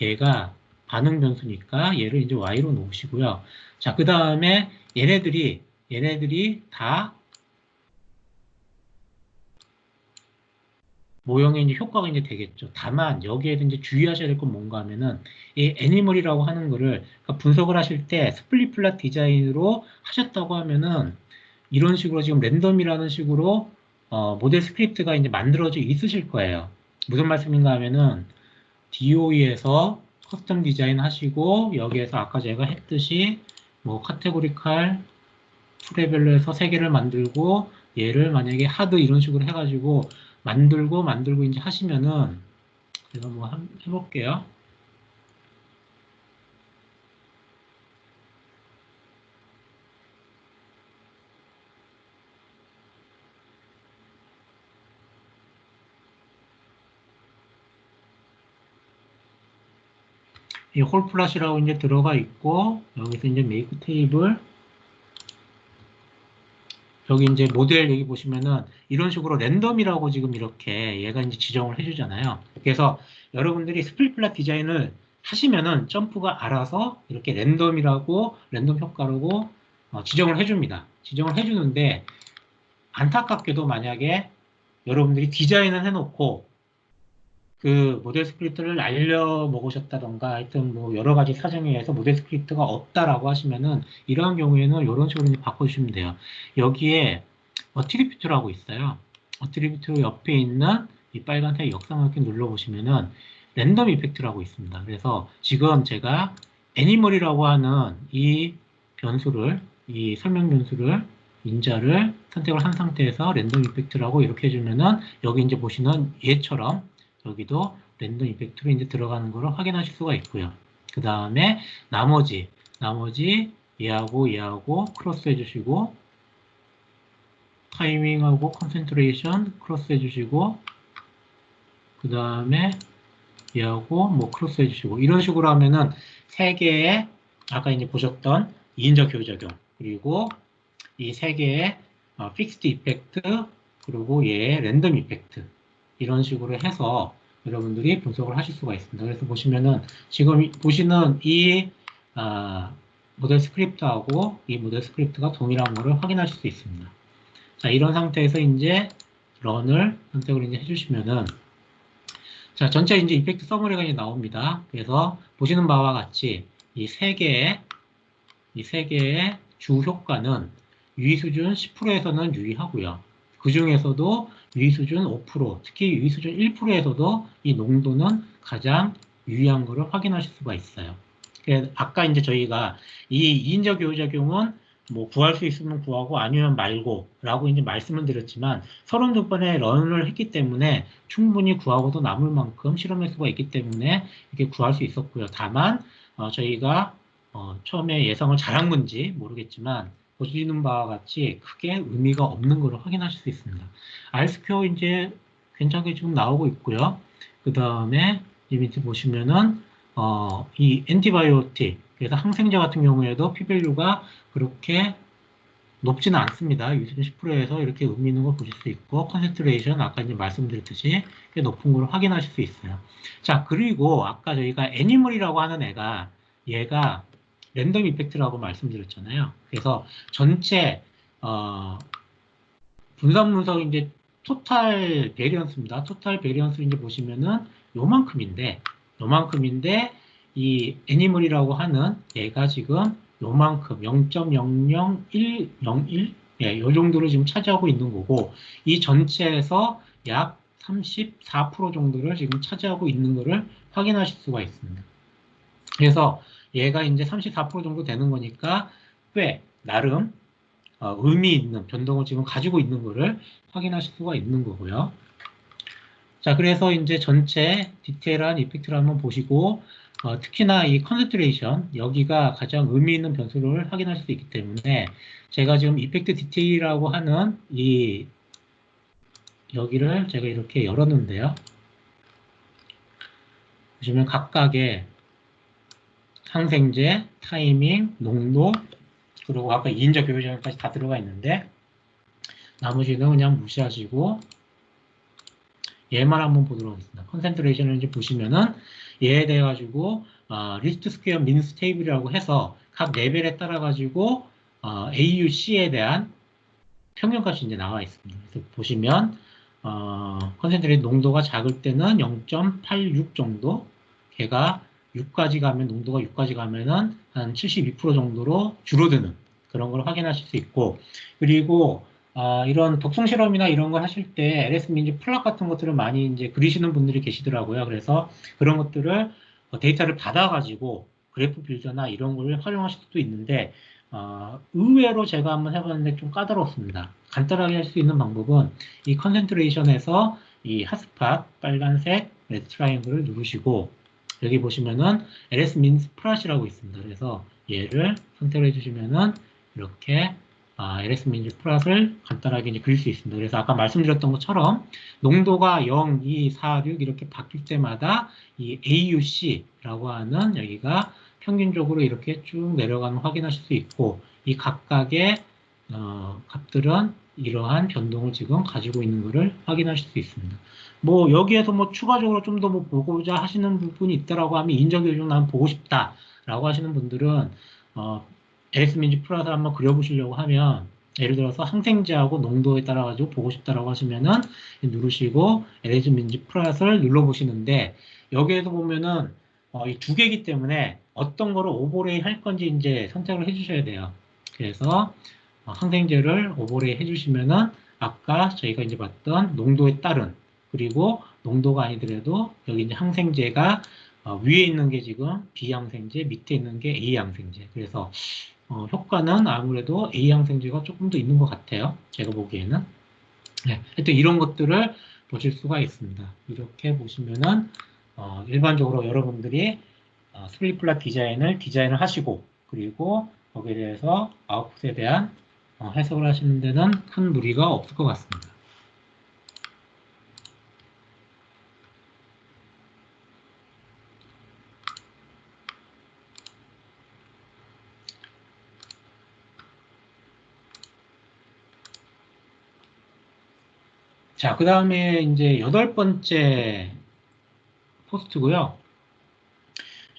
얘가 반응 변수니까 얘를 이제 Y로 놓으시고요. 자, 그 다음에 얘네들이 다 모형의 이제 효과가 이제 되겠죠. 다만 여기에서 이제 주의하셔야 될 건 뭔가 하면은 이 애니멀이라고 하는 거를 그러니까 분석을 하실 때 스플릿 플랫 디자인으로 하셨다고 하면은 이런 식으로 지금 랜덤이라는 식으로 모델 스크립트가 이제 만들어져 있으실 거예요. 무슨 말씀인가 하면은 DOE에서 커스텀 디자인 하시고 여기에서 아까 제가 했듯이 뭐 카테고리칼 프레벨로 해서 세 개를 만들고 얘를 만약에 하드 이런 식으로 해가지고 만들고 이제 하시면은 제가 뭐 해볼게요. 이 홀플랫이라고 이제 들어가 있고 여기서 이제 메이크 테이블 여기 이제 모델 여기 보시면은 이런 식으로 랜덤이라고 지금 이렇게 얘가 이제 지정을 해주잖아요. 그래서 여러분들이 스플릿 플랫 디자인을 하시면은 점프가 알아서 이렇게 랜덤이라고 랜덤 효과라고 지정을 해줍니다. 지정을 해주는데 안타깝게도 만약에 여러분들이 디자인을 해놓고 그 모델 스크립트를 날려 먹으셨다던가 하여튼 뭐 여러 가지 사정에 의해서 모델 스크립트가 없다라고 하시면은 이러한 경우에는 이런 식으로 이제 바꿔주시면 돼요. 여기에 어트리뷰트라고 있어요. 어트리뷰트 옆에 있는 이 빨간색 역삼각형 눌러보시면은 랜덤 이펙트라고 있습니다. 그래서 지금 제가 애니멀이라고 하는 이 변수를 이 설명 변수를 인자를 선택을 한 상태에서 랜덤 이펙트라고 이렇게 해주면은 여기 이제 보시는 얘처럼 여기도 랜덤 이펙트로 이제 들어가는 거를 확인하실 수가 있고요. 그 다음에 나머지 얘하고 크로스 해주시고 타이밍하고 컨센트레이션 크로스 해주시고 그 다음에 얘하고 뭐 크로스 해주시고 이런 식으로 하면은 세 개의 아까 이제 보셨던 2인자 교작용 그리고 이 세 개의 픽스드 이펙트 그리고 얘의 랜덤 이펙트 이런 식으로 해서 여러분들이 분석을 하실 수가 있습니다. 그래서 보시면은 지금 보시는 이 모델 스크립트하고 이 모델 스크립트가 동일한 거를 확인하실 수 있습니다. 자, 이런 상태에서 이제 런을 선택을 이제 해주시면은 자, 전체 이제 이펙트 서머리가 이제 나옵니다. 그래서 보시는 바와 같이 이 세 개의 주 효과는 유의 수준 10%에서는 유의하고요. 그 중에서도 유의 수준 5%, 특히 유의 수준 1%에서도 이 농도는 가장 유의한 것을 확인하실 수가 있어요. 아까 이제 저희가 이 2인자 교작용은 뭐 구할 수 있으면 구하고 아니면 말고 라고 이제 말씀을 드렸지만 32번의 런을 했기 때문에 충분히 구하고도 남을 만큼 실험의 수가 있기 때문에 이렇게 구할 수 있었고요. 다만 저희가 처음에 예상을 잘한 건지 모르겠지만 보시는 바와 같이 크게 의미가 없는 것을 확인하실 수 있습니다. R스퀘어 이제 괜찮게 지금 나오고 있고요. 그 다음에 이 밑에 보시면은 이 엔티바이오틱 그래서 항생제 같은 경우에도 p-value가 그렇게 높지는 않습니다. 유수준 10%에서 이렇게 의미 있는 걸 보실 수 있고 컨센트레이션 아까 이제 말씀드렸듯이 꽤 높은 걸 확인하실 수 있어요. 자 그리고 아까 저희가 애니멀이라고 하는 얘가 랜덤 이펙트라고 말씀드렸잖아요. 그래서 전체 분산 분석 이제 토탈 베리언스입니다. 토탈 베리언스 이제 보시면은 요만큼인데 이 애니멀이라고 하는 얘가 지금 요만큼 0.00101 예, 요 정도를 지금 차지하고 있는 거고 이 전체에서 약 34% 정도를 지금 차지하고 있는 것을 확인하실 수가 있습니다. 그래서 얘가 이제 34% 정도 되는 거니까 꽤 나름 의미 있는 변동을 지금 가지고 있는 거를 확인하실 수가 있는 거고요. 자, 그래서 이제 전체 디테일한 이펙트를 한번 보시고 특히나 이 컨센트레이션 여기가 가장 의미 있는 변수를 확인할 수 있기 때문에 제가 지금 이펙트 디테일이라고 하는 이 여기를 제가 이렇게 열었는데요. 보시면 각각의 항생제, 타이밍, 농도, 그리고 아까 2인자 교배전까지 다 들어가 있는데 나머지는 그냥 무시하시고 얘만 한번 보도록 하겠습니다. 컨센트레이션을 이제 보시면은 얘에 대해 가지고 리스트 스퀘어 민스 테이블이라고 해서 각 레벨에 따라 가지고 AUC에 대한 평균값이 이제 나와 있습니다. 그래서 보시면 컨센트레이션 농도가 작을 때는 0.86 정도, 걔가 6까지 가면 농도가 6까지 가면은 한 72% 정도로 줄어드는 그런 걸 확인하실 수 있고, 그리고 이런 독성 실험이나 이런 걸 하실 때 LS 민지 플랫 같은 것들을 많이 이제 그리시는 분들이 계시더라고요. 그래서 그런 것들을 데이터를 받아가지고 그래프 빌더나 이런 걸 활용하실 수도 있는데 의외로 제가 한번 해봤는데 좀 까다롭습니다. 간단하게 할 수 있는 방법은 이 컨센트레이션에서 이 핫스팟 빨간색 레드 트라이앵글을 누르시고 여기 보시면은 LS 민스 플랫이라고 있습니다. 그래서 얘를 선택을 해주시면은 이렇게 LS 민스 플랫을 간단하게 이제 그릴 수 있습니다. 그래서 아까 말씀드렸던 것처럼 농도가 0, 2, 4, 6 이렇게 바뀔 때마다 이 AUC라고 하는 여기가 평균적으로 이렇게 쭉 내려가는 거 확인하실 수 있고 이 각각의 값들은 이러한 변동을 지금 가지고 있는 것을 확인하실 수 있습니다. 뭐 여기에서 뭐 추가적으로 좀 더 뭐 보고자 하시는 부분이 있다라고 하면 인적요정 난 보고 싶다라고 하시는 분들은 LS 민지 플러스 한번 그려보시려고 하면 예를 들어서 항생제하고 농도에 따라 가지고 보고 싶다라고 하시면은 누르시고 LS 민지 플러스를 눌러보시는데 여기에서 보면은 이 두 개이기 때문에 어떤 거를 오버레이 할 건지 이제 선택을 해주셔야 돼요. 그래서 항생제를 오버레이 해주시면은 아까 저희가 이제 봤던 농도에 따른 그리고 농도가 아니더라도 여기 이제 항생제가 위에 있는 게 지금 B 항생제, 밑에 있는 게 A 항생제. 그래서 효과는 아무래도 A 항생제가 조금 더 있는 것 같아요. 제가 보기에는. 네, 하여튼 이런 것들을 보실 수가 있습니다. 이렇게 보시면은 일반적으로 여러분들이 스플릿 디자인을 하시고 그리고 거기에 대해서 아웃풋에 대한 해석을 하시는 데는 큰 무리가 없을 것 같습니다. 자, 그 다음에 이제 8번째 포스트고요.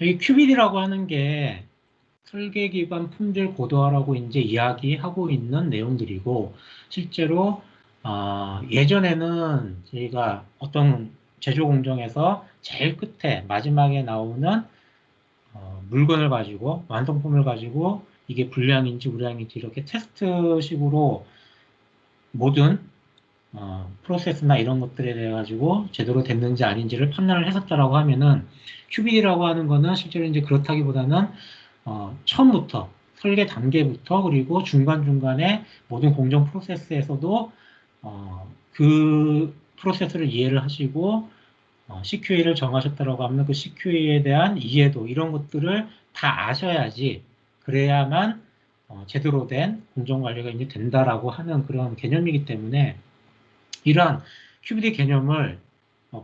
여기 QBD라고 하는 게 설계 기반 품질 고도화라고 이제 이야기하고 있는 내용들이고 실제로 예전에는 저희가 어떤 제조 공정에서 제일 끝에 마지막에 나오는 물건을 가지고 완성품을 가지고 이게 불량인지 우량인지 이렇게 테스트식으로 모든 프로세스나 이런 것들에 대해 가지고 제대로 됐는지 아닌지를 판단을 했었다라고 하면은 QBD라고 하는 거는 실제로 이제 그렇다기보다는 처음부터 설계 단계부터 그리고 중간중간에 모든 공정 프로세스에서도 그 프로세스를 이해를 하시고 CQA를 정하셨다라고 하면 그 CQA에 대한 이해도 이런 것들을 다 아셔야지 그래야만 제대로 된 공정관리가 이제 된다라고 하는 그런 개념이기 때문에 이러한 QBD 개념을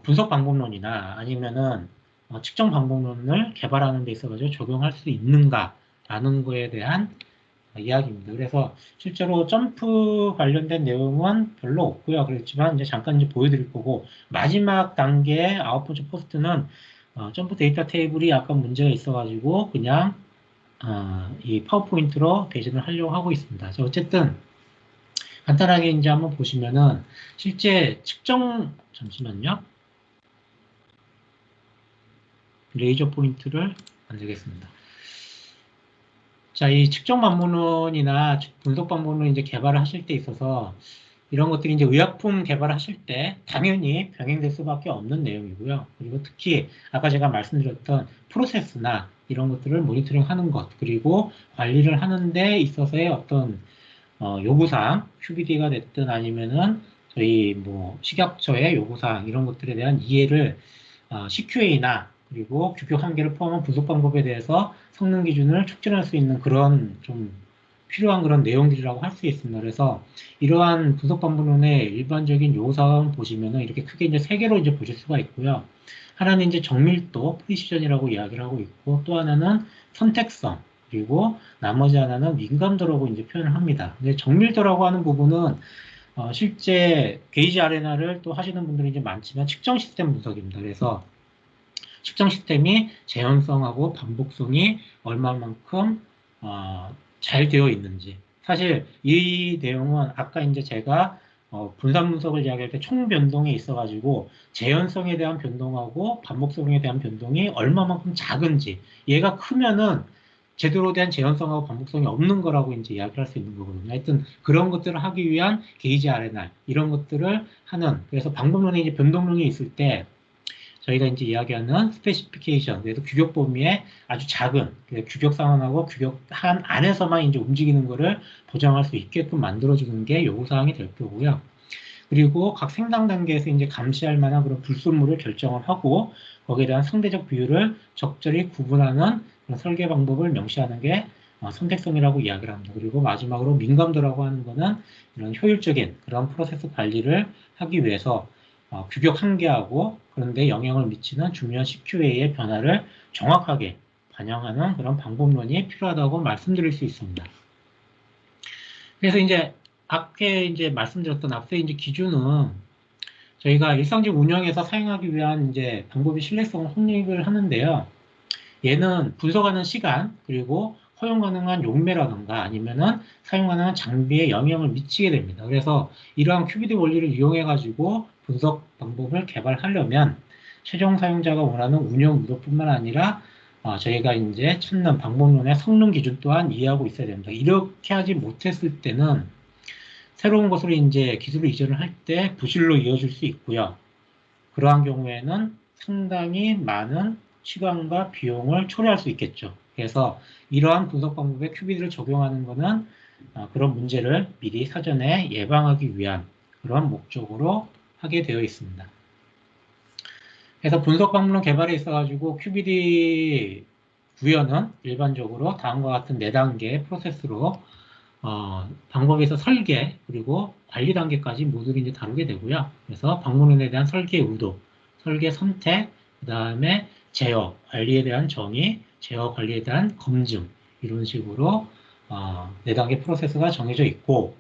분석 방법론이나 아니면은 측정 방법론을 개발하는 데 있어서 적용할 수 있는가라는 거에 대한 이야기입니다. 그래서 실제로 점프 관련된 내용은 별로 없고요. 그렇지만 이제 잠깐 이제 보여드릴 거고 마지막 단계의 9번째 포스트는 점프 데이터 테이블이 약간 문제가 있어가지고 그냥 이 파워포인트로 배신을 하려고 하고 있습니다. 어쨌든 간단하게 이제 한번 보시면은 실제 측정 잠시만요. 레이저 포인트를 만들겠습니다. 자, 이 측정 방법론이나 분석 방법론 이제 개발을 하실 때 있어서 이런 것들이 이제 의약품 개발하실 때 당연히 병행될 수밖에 없는 내용이고요. 그리고 특히 아까 제가 말씀드렸던 프로세스나 이런 것들을 모니터링 하는 것, 그리고 관리를 하는 데 있어서의 어떤 요구사항, QBD가 됐든 아니면은 저희 뭐 식약처의 요구사항 이런 것들에 대한 이해를 CQA나 그리고 규격 한계를 포함한 분석 방법에 대해서 성능 기준을 촉진할 수 있는 그런 좀 필요한 그런 내용들이라고 할 수 있습니다. 그래서 이러한 분석 방법론의 일반적인 요사항 보시면은 이렇게 크게 이제 세 개로 이제 보실 수가 있고요. 하나는 이제 정밀도, 프리시전이라고 이야기를 하고 있고, 또 하나는 선택성, 그리고 나머지 하나는 민감도라고 이제 표현을 합니다. 근데 정밀도라고 하는 부분은 실제 게이지 아레나를 또 하시는 분들이 이제 많지만 측정 시스템 분석입니다. 그래서 측정 시스템이 재현성하고 반복성이 얼마만큼 잘 되어 있는지. 사실 이 내용은 아까 이제 제가 분산 분석을 이야기할 때 총 변동에 있어가지고 재현성에 대한 변동하고 반복성에 대한 변동이 얼마만큼 작은지, 얘가 크면은 제대로 된 재현성하고 반복성이 없는 거라고 이제 이야기를 할 수 있는 거거든요. 하여튼 그런 것들을 하기 위한 게이지 RNR 이런 것들을 하는, 그래서 방법론에 이제 변동론이 있을 때 저희가 이제 이야기하는 스페시피케이션, 그래서 규격 범위에 아주 작은 규격 상황하고 규격한 안에서만 이제 움직이는 것을 보장할 수 있게끔 만들어주는 게 요구사항이 될 거고요. 그리고 각 생산 단계에서 이제 감시할 만한 그런 불순물을 결정을 하고 거기에 대한 상대적 비율을 적절히 구분하는 그런 설계 방법을 명시하는 게 선택성이라고 이야기를 합니다. 그리고 마지막으로 민감도라고 하는 거는 이런 효율적인 그런 프로세스 관리를 하기 위해서 규격 한계하고 그런데 영향을 미치는 중요한 CQA의 변화를 정확하게 반영하는 그런 방법론이 필요하다고 말씀드릴 수 있습니다. 그래서 이제 앞에 이제 말씀드렸던 앞서 이제 기준은 저희가 일상적 운영에서 사용하기 위한 이제 방법의 신뢰성을 확립을 하는데요. 얘는 분석하는 시간 그리고 허용 가능한 용매라든가 아니면은 사용 가능한 장비에 영향을 미치게 됩니다. 그래서 이러한 QBD 원리를 이용해 가지고 분석 방법을 개발하려면 최종 사용자가 원하는 운영 의도뿐만 아니라 저희가 이제 찾는 방법론의 성능 기준 또한 이해하고 있어야 됩니다. 이렇게 하지 못했을 때는 새로운 것으로 이제 기술을 이전을 할 때 부실로 이어질 수 있고요. 그러한 경우에는 상당히 많은 시간과 비용을 초래할 수 있겠죠. 그래서 이러한 분석 방법에 QBD를 적용하는 것은 그런 문제를 미리 사전에 예방하기 위한 그런 목적으로 하게 되어 있습니다. 그래서 분석 방법론 개발에 있어가지고 QBD 구현은 일반적으로 다음과 같은 4단계 프로세스로 방법에서 설계 그리고 관리 단계까지 모두 이제 다루게 되고요. 그래서 방문론에 대한 설계 의도, 설계 선택, 그 다음에 제어, 관리에 대한 정의, 제어 관리에 대한 검증 이런 식으로 4단계 프로세스가 정해져 있고,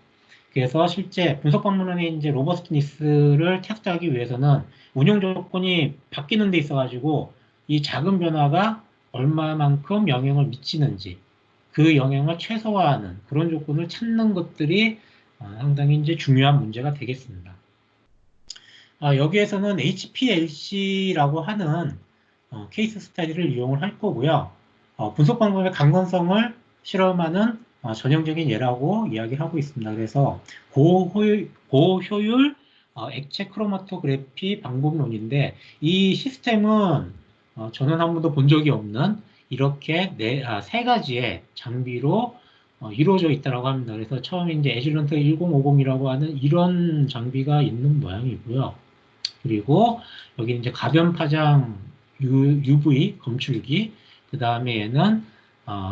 그래서 실제 분석 방문론의 이제 로버스트니스를 테스트하기 위해서는 운영 조건이 바뀌는 데 있어가지고 이 작은 변화가 얼마만큼 영향을 미치는지 그 영향을 최소화하는 그런 조건을 찾는 것들이 상당히 이제 중요한 문제가 되겠습니다. 여기에서는 HPLC라고 하는 케이스 스타디를 이용을 할 거고요. 분석 방법의 강건성을 실험하는 전형적인 예라고 이야기를 하고 있습니다. 그래서 고효율 액체 크로마토그래피 방법론인데 이 시스템은 저는 한 번도 본 적이 없는 이렇게 세 가지의 장비로 이루어져 있다고 합니다. 그래서 처음에 이제 에질런트 1050이라고 하는 이런 장비가 있는 모양이고요. 그리고 여기 이제 가변 파장 UV 검출기, 그 다음에 얘는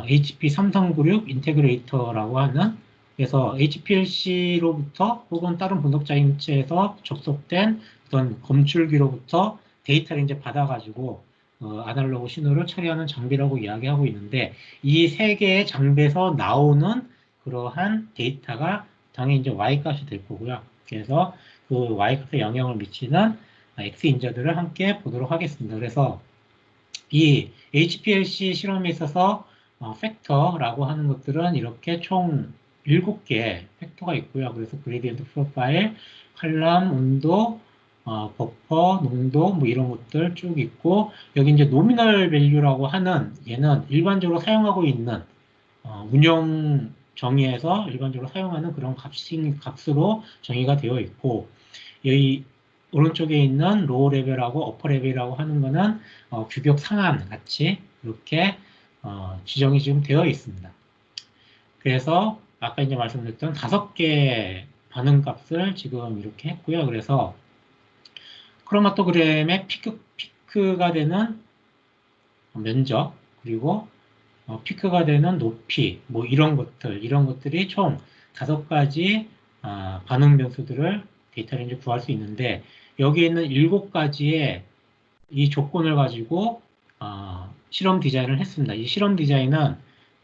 HP 3396 인테그레이터라고 하는, 그래서 HPLC로부터 혹은 다른 분석자 인체에서 접속된 어떤 검출기로부터 데이터를 이제 받아가지고 아날로그 신호를 처리하는 장비라고 이야기하고 있는데 이 세 개의 장비에서 나오는 그러한 데이터가 당연히 이제 Y값이 될 거고요. 그래서 그 Y값에 영향을 미치는 X 인자들을 함께 보도록 하겠습니다. 그래서 이 HPLC 실험에 있어서 팩터라고 하는 것들은 이렇게 총 7개 팩터가 있고요. 그래서 그레디언트 프로파일, 칼럼, 온도, 버퍼, 농도 뭐 이런 것들 쭉 있고 여기 이제 노미널 밸류라고 하는 얘는 일반적으로 사용하고 있는 운영 정의에서 일반적으로 사용하는 그런 값으로 정의가 되어 있고 여기 오른쪽에 있는 로우 레벨하고 어퍼 레벨이라고 하는 거는 규격 상한 같이 이렇게 지정이 지금 되어 있습니다. 그래서 아까 이제 말씀드렸던 5개 반응값을 지금 이렇게 했고요. 그래서 크로마토그램의 피크가 되는 면적, 그리고 피크가 되는 높이, 뭐 이런 것들이 총 5가지 반응 변수들을 데이터를 이제 구할 수 있는데, 여기에 있는 7가지의 이 조건을 가지고 실험 디자인을 했습니다. 이 실험 디자인은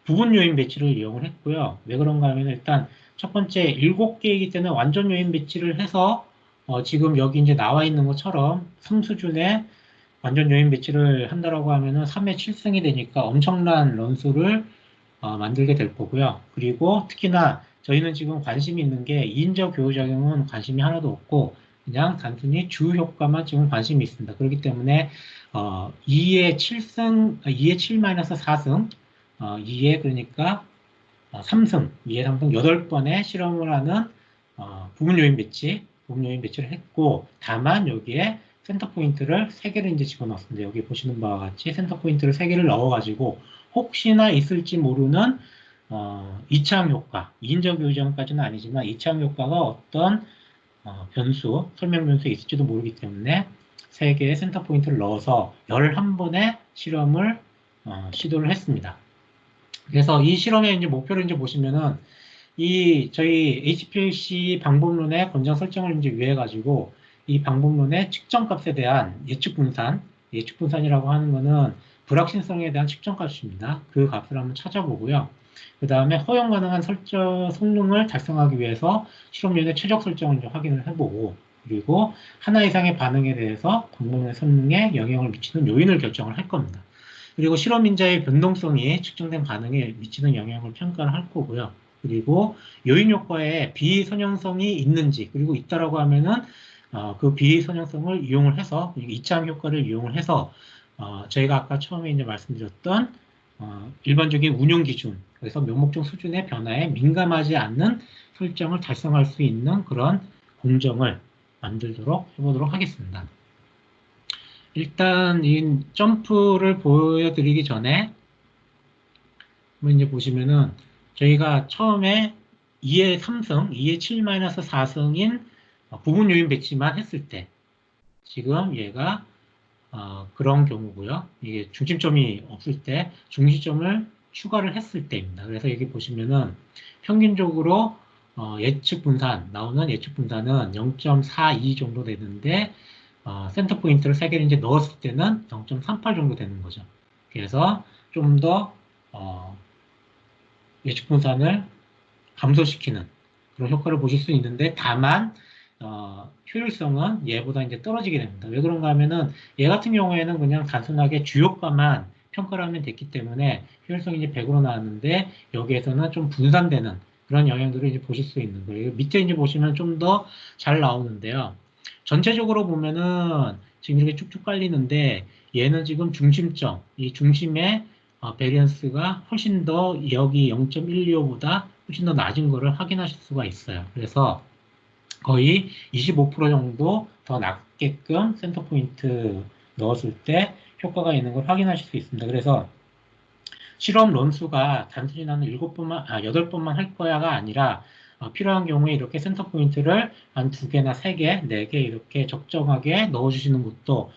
부분 요인 배치를 이용을 했고요. 왜 그런가 하면 일단 첫 번째 7개이기 때문에 완전 요인 배치를 해서 지금 여기 이제 나와 있는 것처럼 3수준의 완전 요인 배치를 한다라고 하면은 3의 7승이 되니까 엄청난 런수를 만들게 될 거고요. 그리고 특히나 저희는 지금 관심이 있는 게 2인자 교후작용은 관심이 하나도 없고 그냥 단순히 주 효과만 지금 관심이 있습니다. 그렇기 때문에 2의 7승, 2의 7-4승, 2의 그러니까 3승, 2의 3승 8번의 실험을 하는 부분 요인 배치를 했고, 다만 여기에 센터 포인트를 3개를 이제 집어넣었습니다. 여기 보시는 바와 같이 센터 포인트를 3개를 넣어가지고 혹시나 있을지 모르는 이차항 효과, 2인자 교정까지는 아니지만 이차항 효과가 어떤 설명 변수에 있을지도 모르기 때문에 3개의 센터 포인트를 넣어서 11번의 실험을 시도를 했습니다. 그래서 이 실험의 이제 목표를 이제 보시면은 저희 HPLC 방법론의 권장 설정을 이제 위해 가지고 이 방법론의 측정값에 대한 예측분산이라고 하는 거는 불확실성에 대한 측정값입니다. 그 값을 한번 찾아보고요. 그 다음에 허용 가능한 성능을 달성하기 위해서 실험용의 최적 설정을 이제 확인을 해보고, 그리고 하나 이상의 반응에 대해서 방법론의 성능에 영향을 미치는 요인을 결정을 할 겁니다. 그리고 실험인자의 변동성이 측정된 반응에 미치는 영향을 평가를 할 거고요. 그리고 요인 효과에 비선형성이 있는지, 그리고 있다라고 하면은 그 비선형성을 이용을 해서, 이차항 효과를 이용을 해서 저희가 아까 처음에 이제 말씀드렸던 일반적인 운용 기준, 그래서 명목적 수준의 변화에 민감하지 않는 설정을 달성할 수 있는 그런 공정을 만들도록 해보도록 하겠습니다. 일단 이 점프를 보여드리기 전에 이제 보시면은 저희가 처음에 2의 3승, 2의 7-4승인 부분 요인 배치만 했을 때 지금 얘가 그런 경우고요. 이게 중심점이 없을 때 중심점을 추가를 했을 때입니다. 그래서 여기 보시면은 평균적으로 나오는 예측 분산은 0.42 정도 되는데 센터 포인트를 3개를 이제 넣었을 때는 0.38 정도 되는 거죠. 그래서 좀 더 예측 분산을 감소시키는 그런 효과를 보실 수 있는데, 다만 효율성은 얘보다 이제 떨어지게 됩니다. 왜 그런가 하면은 얘 같은 경우에는 그냥 단순하게 주효과만 평가를 하면 됐기 때문에 효율성이 이제 100으로 나왔는데, 여기에서는 좀 분산되는 그런 영향들을 이제 보실 수 있는 거예요. 밑에 이제 보시면 좀 더 잘 나오는데요. 전체적으로 보면은 지금 이렇게 쭉쭉 깔리는데, 얘는 지금 중심점, 이 중심의 베리언스가 훨씬 더 여기 0.125보다 훨씬 더 낮은 거를 확인하실 수가 있어요. 그래서 거의 25% 정도 더 낮게끔 센터 포인트 넣었을 때 효과가 있는 걸 확인하실 수 있습니다. 그래서 실험 런수가 단순히 나는 8번만 할 거야가 아니라 필요한 경우에 이렇게 센터 포인트를 한 2개나 3개, 4개 이렇게 적정하게 넣어주시는 것도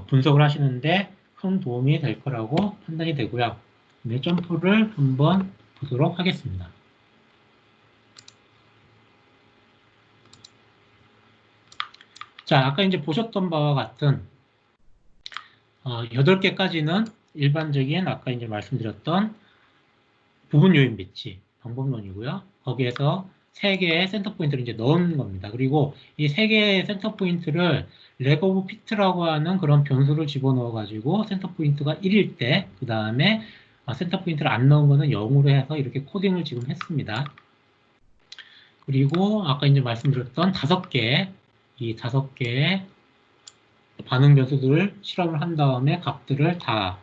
분석을 하시는데 큰 도움이 될 거라고 판단이 되고요. 네, 점프를 한번 보도록 하겠습니다. 자, 아까 이제 보셨던 바와 같은 8개까지는 일반적인 아까 이제 말씀드렸던 부분 요인 배치 방법론이고요. 거기에서 3개의 센터 포인트를 이제 넣은 겁니다. 그리고 이 3개의 센터 포인트를 leg of fit라고 하는 그런 변수를 집어넣어 가지고 센터 포인트가 1일 때, 그 다음에 센터 포인트를 안 넣은 거는 0으로 해서 이렇게 코딩을 지금 했습니다. 그리고 아까 이제 말씀드렸던 5개의 반응 변수들을 실험을 한 다음에 값들을 다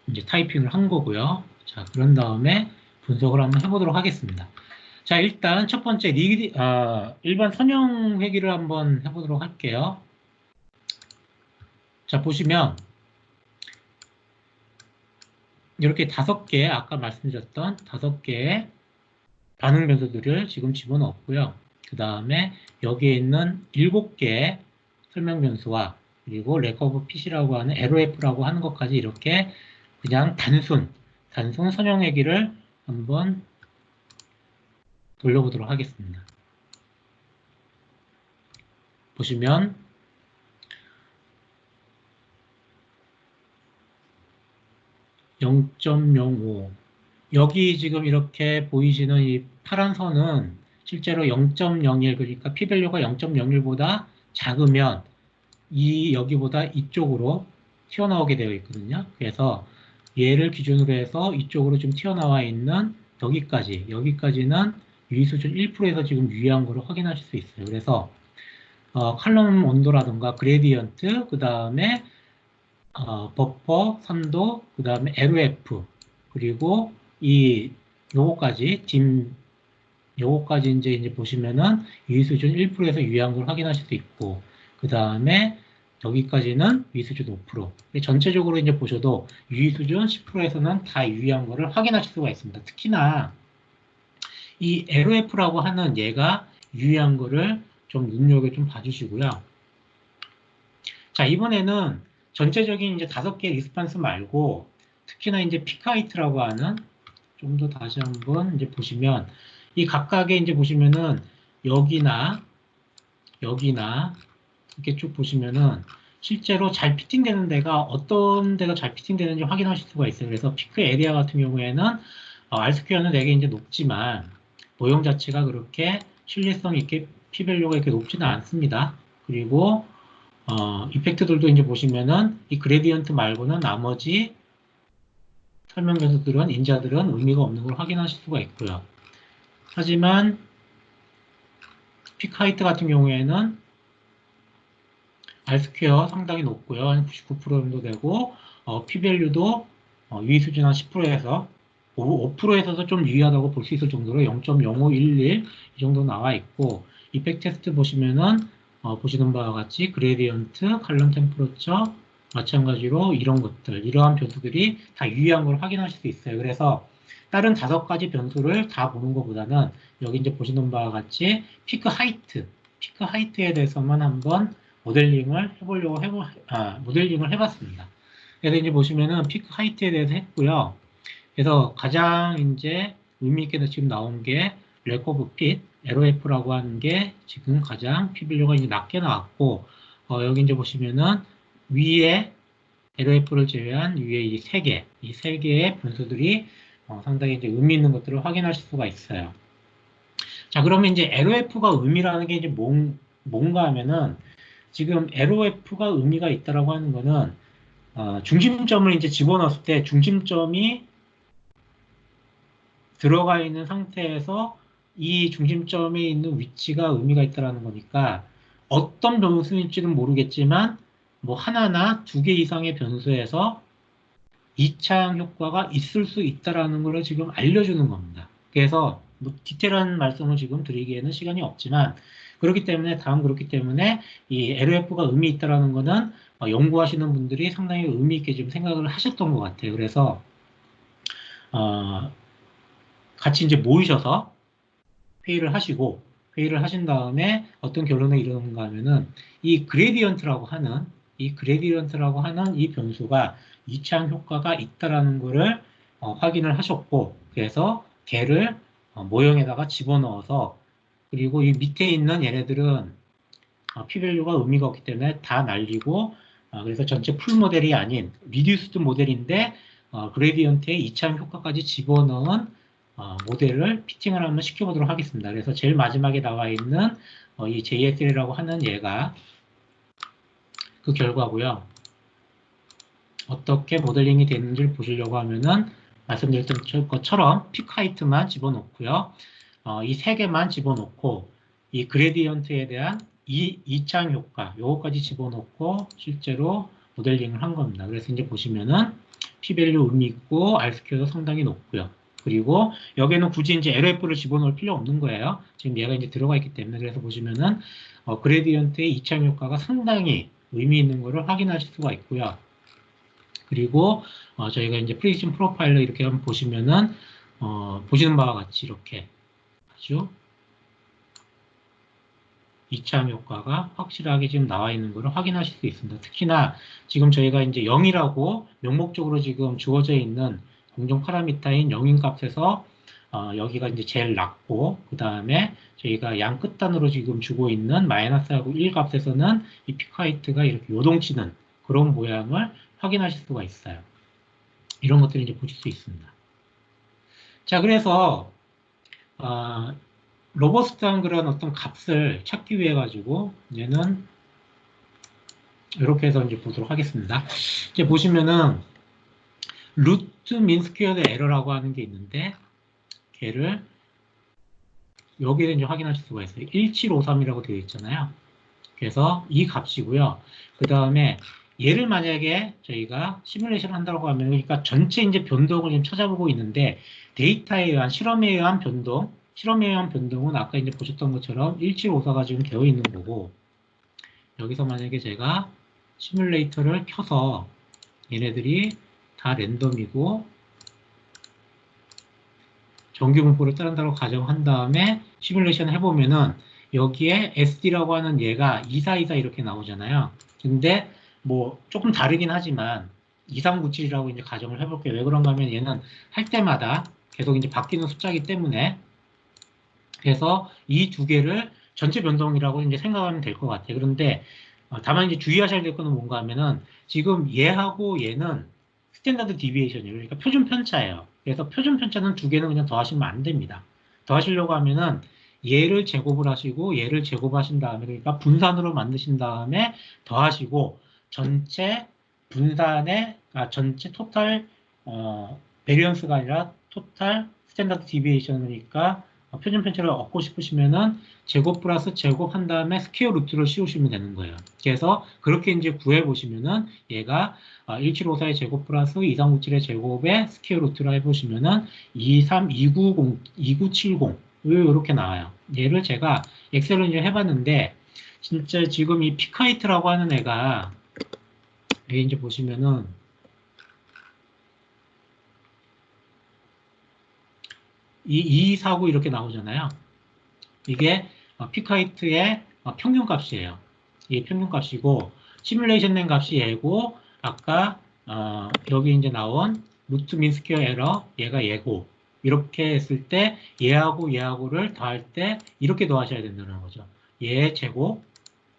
이제 타이핑을 한 거고요. 자, 그런 다음에 분석을 한번 해보도록 하겠습니다. 자, 일단 첫 번째 일반 선형 회기를 한번 해보도록 할게요. 자, 보시면 이렇게 5개, 아까 말씀드렸던 5개의 반응 변수들을 지금 집어넣었고요. 그 다음에 여기에 있는 7개의 설명 변수와 그리고 레커브 핏이라고 하는 LOF라고 하는 것까지 이렇게 그냥 단순 선형회기를 한번 돌려보도록 하겠습니다. 보시면 0.05 여기 지금 이렇게 보이시는 이 파란 선은 실제로 0.01 그러니까 p-밸류가 0.01보다 작으면 여기보다 이쪽으로 튀어나오게 되어 있거든요. 그래서 얘를 기준으로 해서 이쪽으로 좀 튀어나와 있는 여기까지는 유의 수준 1%에서 지금 유의한 거를 확인하실 수 있어요. 그래서 칼럼 온도라든가 그레디언트, 그 다음에 버퍼, 산도, 그 다음에 LOF, 그리고 요거까지 이제 보시면은 유의 수준 1%에서 유의한 걸 확인하실 수 있고, 그 다음에 여기까지는 유의 수준 5%. 전체적으로 이제 보셔도 유의 수준 10%에서는 다 유의한 거를 확인하실 수가 있습니다. 특히나 이 LOF라고 하는 얘가 유의한 거를 좀 눈여겨 좀 봐주시고요. 자, 이번에는 전체적인 이제 5개 리스판스 말고 특히나 이제 피크하이트라고 하는 좀 더 다시 한번 이제 보시면 이 각각의 이제 보시면은 여기나 이렇게 쭉 보시면은 실제로 잘 피팅되는 데가 어떤 데가 잘 피팅되는지 확인하실 수가 있어요. 그래서 피크 에리아 같은 경우에는 R스퀘어는 되게 이제 높지만 모형 자체가 그렇게 신뢰성 있게 p-밸류가 이렇게 높지는 않습니다. 그리고 이펙트들도 이제 보시면은 이 그레디언트 말고는 나머지 설명 변수들은 인자들은 의미가 없는 걸 확인하실 수가 있고요. 하지만 피크하이트 같은 경우에는 R스퀘어 상당히 높고요. 한 99% 정도 되고 p-밸류도 유의 수준 한 10%에서 5%에서도 좀 유의하다고 볼 수 있을 정도로 0.0511 이 정도 나와 있고 이펙트 테스트 보시면은 보시는 바와 같이 그레디언트, 칼럼 템퍼러처 마찬가지로 이러한 변수들이 다 유의한 걸 확인하실 수 있어요. 그래서 다른 5가지 변수를 다 보는 것보다는 여기 이제 보시는 바와 같이 피크 하이트에 대해서만 한번 모델링을 해봤습니다. 그래서 이제 보시면은 피크 하이트에 대해서 했고요. 그래서 가장 이제 의미 있게 지금 나온 게 레커브 핏, LOF라고 하는 게 지금 가장 p-밸류가 이제 낮게 나왔고, 여기 이제 보시면은 위에 LOF를 제외한 위에 이 세 개의 변수들이 상당히 이제 의미 있는 것들을 확인하실 수가 있어요. 자, 그러면 이제 LOF가 의미라는 게 이제 뭔가 하면은 지금 LOF가 의미가 있다라고 하는 거는 중심점을 이제 집어넣었을 때 중심점이 들어가 있는 상태에서 이 중심점에 있는 위치가 의미가 있다라는 거니까 어떤 변수인지는 모르겠지만 뭐 하나나 2개 이상의 변수에서 이차항 효과가 있을 수 있다라는 걸 지금 알려주는 겁니다. 그래서 뭐 디테일한 말씀을 지금 드리기에는 시간이 없지만 그렇기 때문에 이 LOF가 의미 있다라는 거는 연구하시는 분들이 상당히 의미 있게 지금 생각을 하셨던 것 같아요. 그래서 같이 이제 모이셔서 회의를 하신 다음에 어떤 결론에 이르는가 하면은 이 그레디언트라고 하는 이 변수가 이차항 효과가 있다라는 거를 확인을 하셨고 그래서 걔를 모형에다가 집어넣어서 그리고 이 밑에 있는 얘네들은 p-밸류가 의미가 없기 때문에 다 날리고 그래서 전체 풀 모델이 아닌 리듀스드 모델인데 그레디언트의 이차항 효과까지 집어넣은 모델을 피팅을 한번 시켜보도록 하겠습니다. 그래서 제일 마지막에 나와 있는 이 JSL이라고 하는 얘가 그 결과고요. 어떻게 모델링이 되는지를 보시려고 하면은 말씀드렸던 것처럼 피크하이트만 집어넣고요. 이 세 개만 집어넣고 이 그레디언트에 대한 이차항 효과 요거까지 집어넣고 실제로 모델링을 한 겁니다. 그래서 이제 보시면은 p-밸류 의미 있고 R스퀘어도 상당히 높고요. 그리고 여기에는 굳이 이제 LOF를 집어넣을 필요 없는 거예요. 지금 얘가 이제 들어가 있기 때문에 그래서 보시면은 그레디언트의 이차항 효과가 상당히 의미 있는 거를 확인하실 수가 있고요. 그리고 저희가 이제 프리디션 프로파일러 이렇게 한번 보시면은 보시는 바와 같이 이렇게 아주 이차함 효과가 확실하게 지금 나와 있는 것을 확인하실 수 있습니다. 특히나 지금 저희가 이제 0이라고 명목적으로 지금 주어져 있는 공정 파라미터인 0인 값에서 여기가 이제 제일 낮고, 그 다음에 저희가 양 끝단으로 지금 주고 있는 마이너스하고 1 값에서는 이 피크하이트가 이렇게 요동치는 그런 모양을 확인하실 수가 있어요. 이런 것들을 이제 보실 수 있습니다. 자, 그래서 로버스트한 그런 어떤 값을 찾기 위해 가지고 얘는 이렇게 해서 이제 보도록 하겠습니다. 이제 보시면은 루트 민스퀘어드 에러라고 하는 게 있는데, 걔를 여기에 이제 확인하실 수가 있어요. 1753이라고 되어 있잖아요. 그래서 이 값이고요. 그 다음에 얘를 만약에 저희가 시뮬레이션 한다고 하면, 그러니까 전체 이제 변동을 좀 찾아보고 있는데, 데이터에 의한 실험에 의한 변동, 실험에 의한 변동은 아까 이제 보셨던 것처럼 1754가 지금 되어 있는 거고, 여기서 만약에 제가 시뮬레이터를 켜서 얘네들이 다 랜덤이고 정규 분포를 따른다고 가정한 다음에 시뮬레이션 해보면은 여기에 SD라고 하는 얘가 2424 이렇게 나오잖아요. 근데 뭐 조금 다르긴 하지만 2397이라고 이제 가정을 해볼게요. 왜 그런가 하면 얘는 할 때마다 계속 이제 바뀌는 숫자이기 때문에, 그래서 이 두 개를 전체 변동이라고 이제 생각하면 될 것 같아요. 그런데 다만 이제 주의하셔야 될 거는 뭔가 하면은 지금 얘하고 얘는 스탠다드 디비에이션이에요. 그러니까 표준 편차예요. 그래서 표준 편차는 두 개는 그냥 더하시면 안 됩니다. 더하시려고 하면은 얘를 제곱을 하시고 얘를 제곱하신 다음에, 그러니까 분산으로 만드신 다음에 더하시고 전체 분산의 전체 토탈 베리언스가 아니라 토탈 스탠다드 디비에이션이니까 표준 편차를 얻고 싶으시면은 제곱 플러스 제곱 한 다음에 스퀘어 루트를 씌우시면 되는 거예요. 그래서 그렇게 이제 구해 보시면은 얘가 1754의 제곱 플러스 2397의 제곱의 스퀘어 루트를 해보시면은 23290, 2970 이렇게 나와요. 얘를 제가 엑셀로 이제 해봤는데, 진짜 지금 이 피카이트라고 하는 애가 여기 이제 보시면은 2249 이렇게 나오잖아요. 이게 피카이트의 평균값이에요. 이게 평균값이고 시뮬레이션 된 값이 얘고, 아까 여기 이제 나온 루트 민 스퀘어 에러 얘가 얘고, 이렇게 했을 때 얘하고 얘하고를 더할 때 이렇게 더하셔야 된다는 거죠. 얘 제곱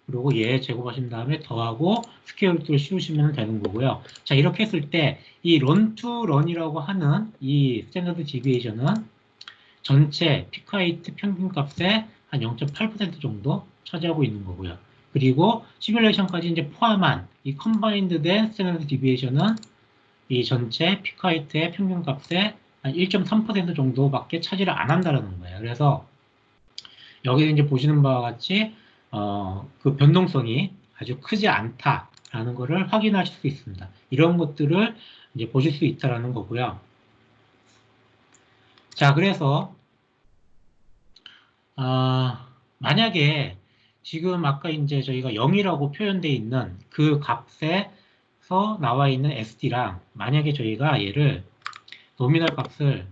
그리고 얘 제곱하신 다음에 더하고 스퀘어 루트를 씌우시면 되는 거고요. 자, 이렇게 했을 때 이 런 투 런이라고 하는 이 스탠더드 디비에이션은 전체 피크하이트 평균값의 한 0.8% 정도 차지하고 있는 거고요. 그리고 시뮬레이션까지 이제 포함한 이 컨바인드 된 스탠더드 디비에이션은 이 전체 피크하이트의 평균값의 한 1.3% 정도밖에 차지를 안 한다는 거예요. 그래서 여기 이제 보시는 바와 같이 그 변동성이 아주 크지 않다라는 것을 확인하실 수 있습니다. 이런 것들을 이제 보실 수 있다라는 거고요. 자, 그래서 만약에 지금 아까 이제 저희가 0이라고 표현되어 있는 그 값에서 나와 있는 SD랑 만약에 저희가 얘를 노미널 값을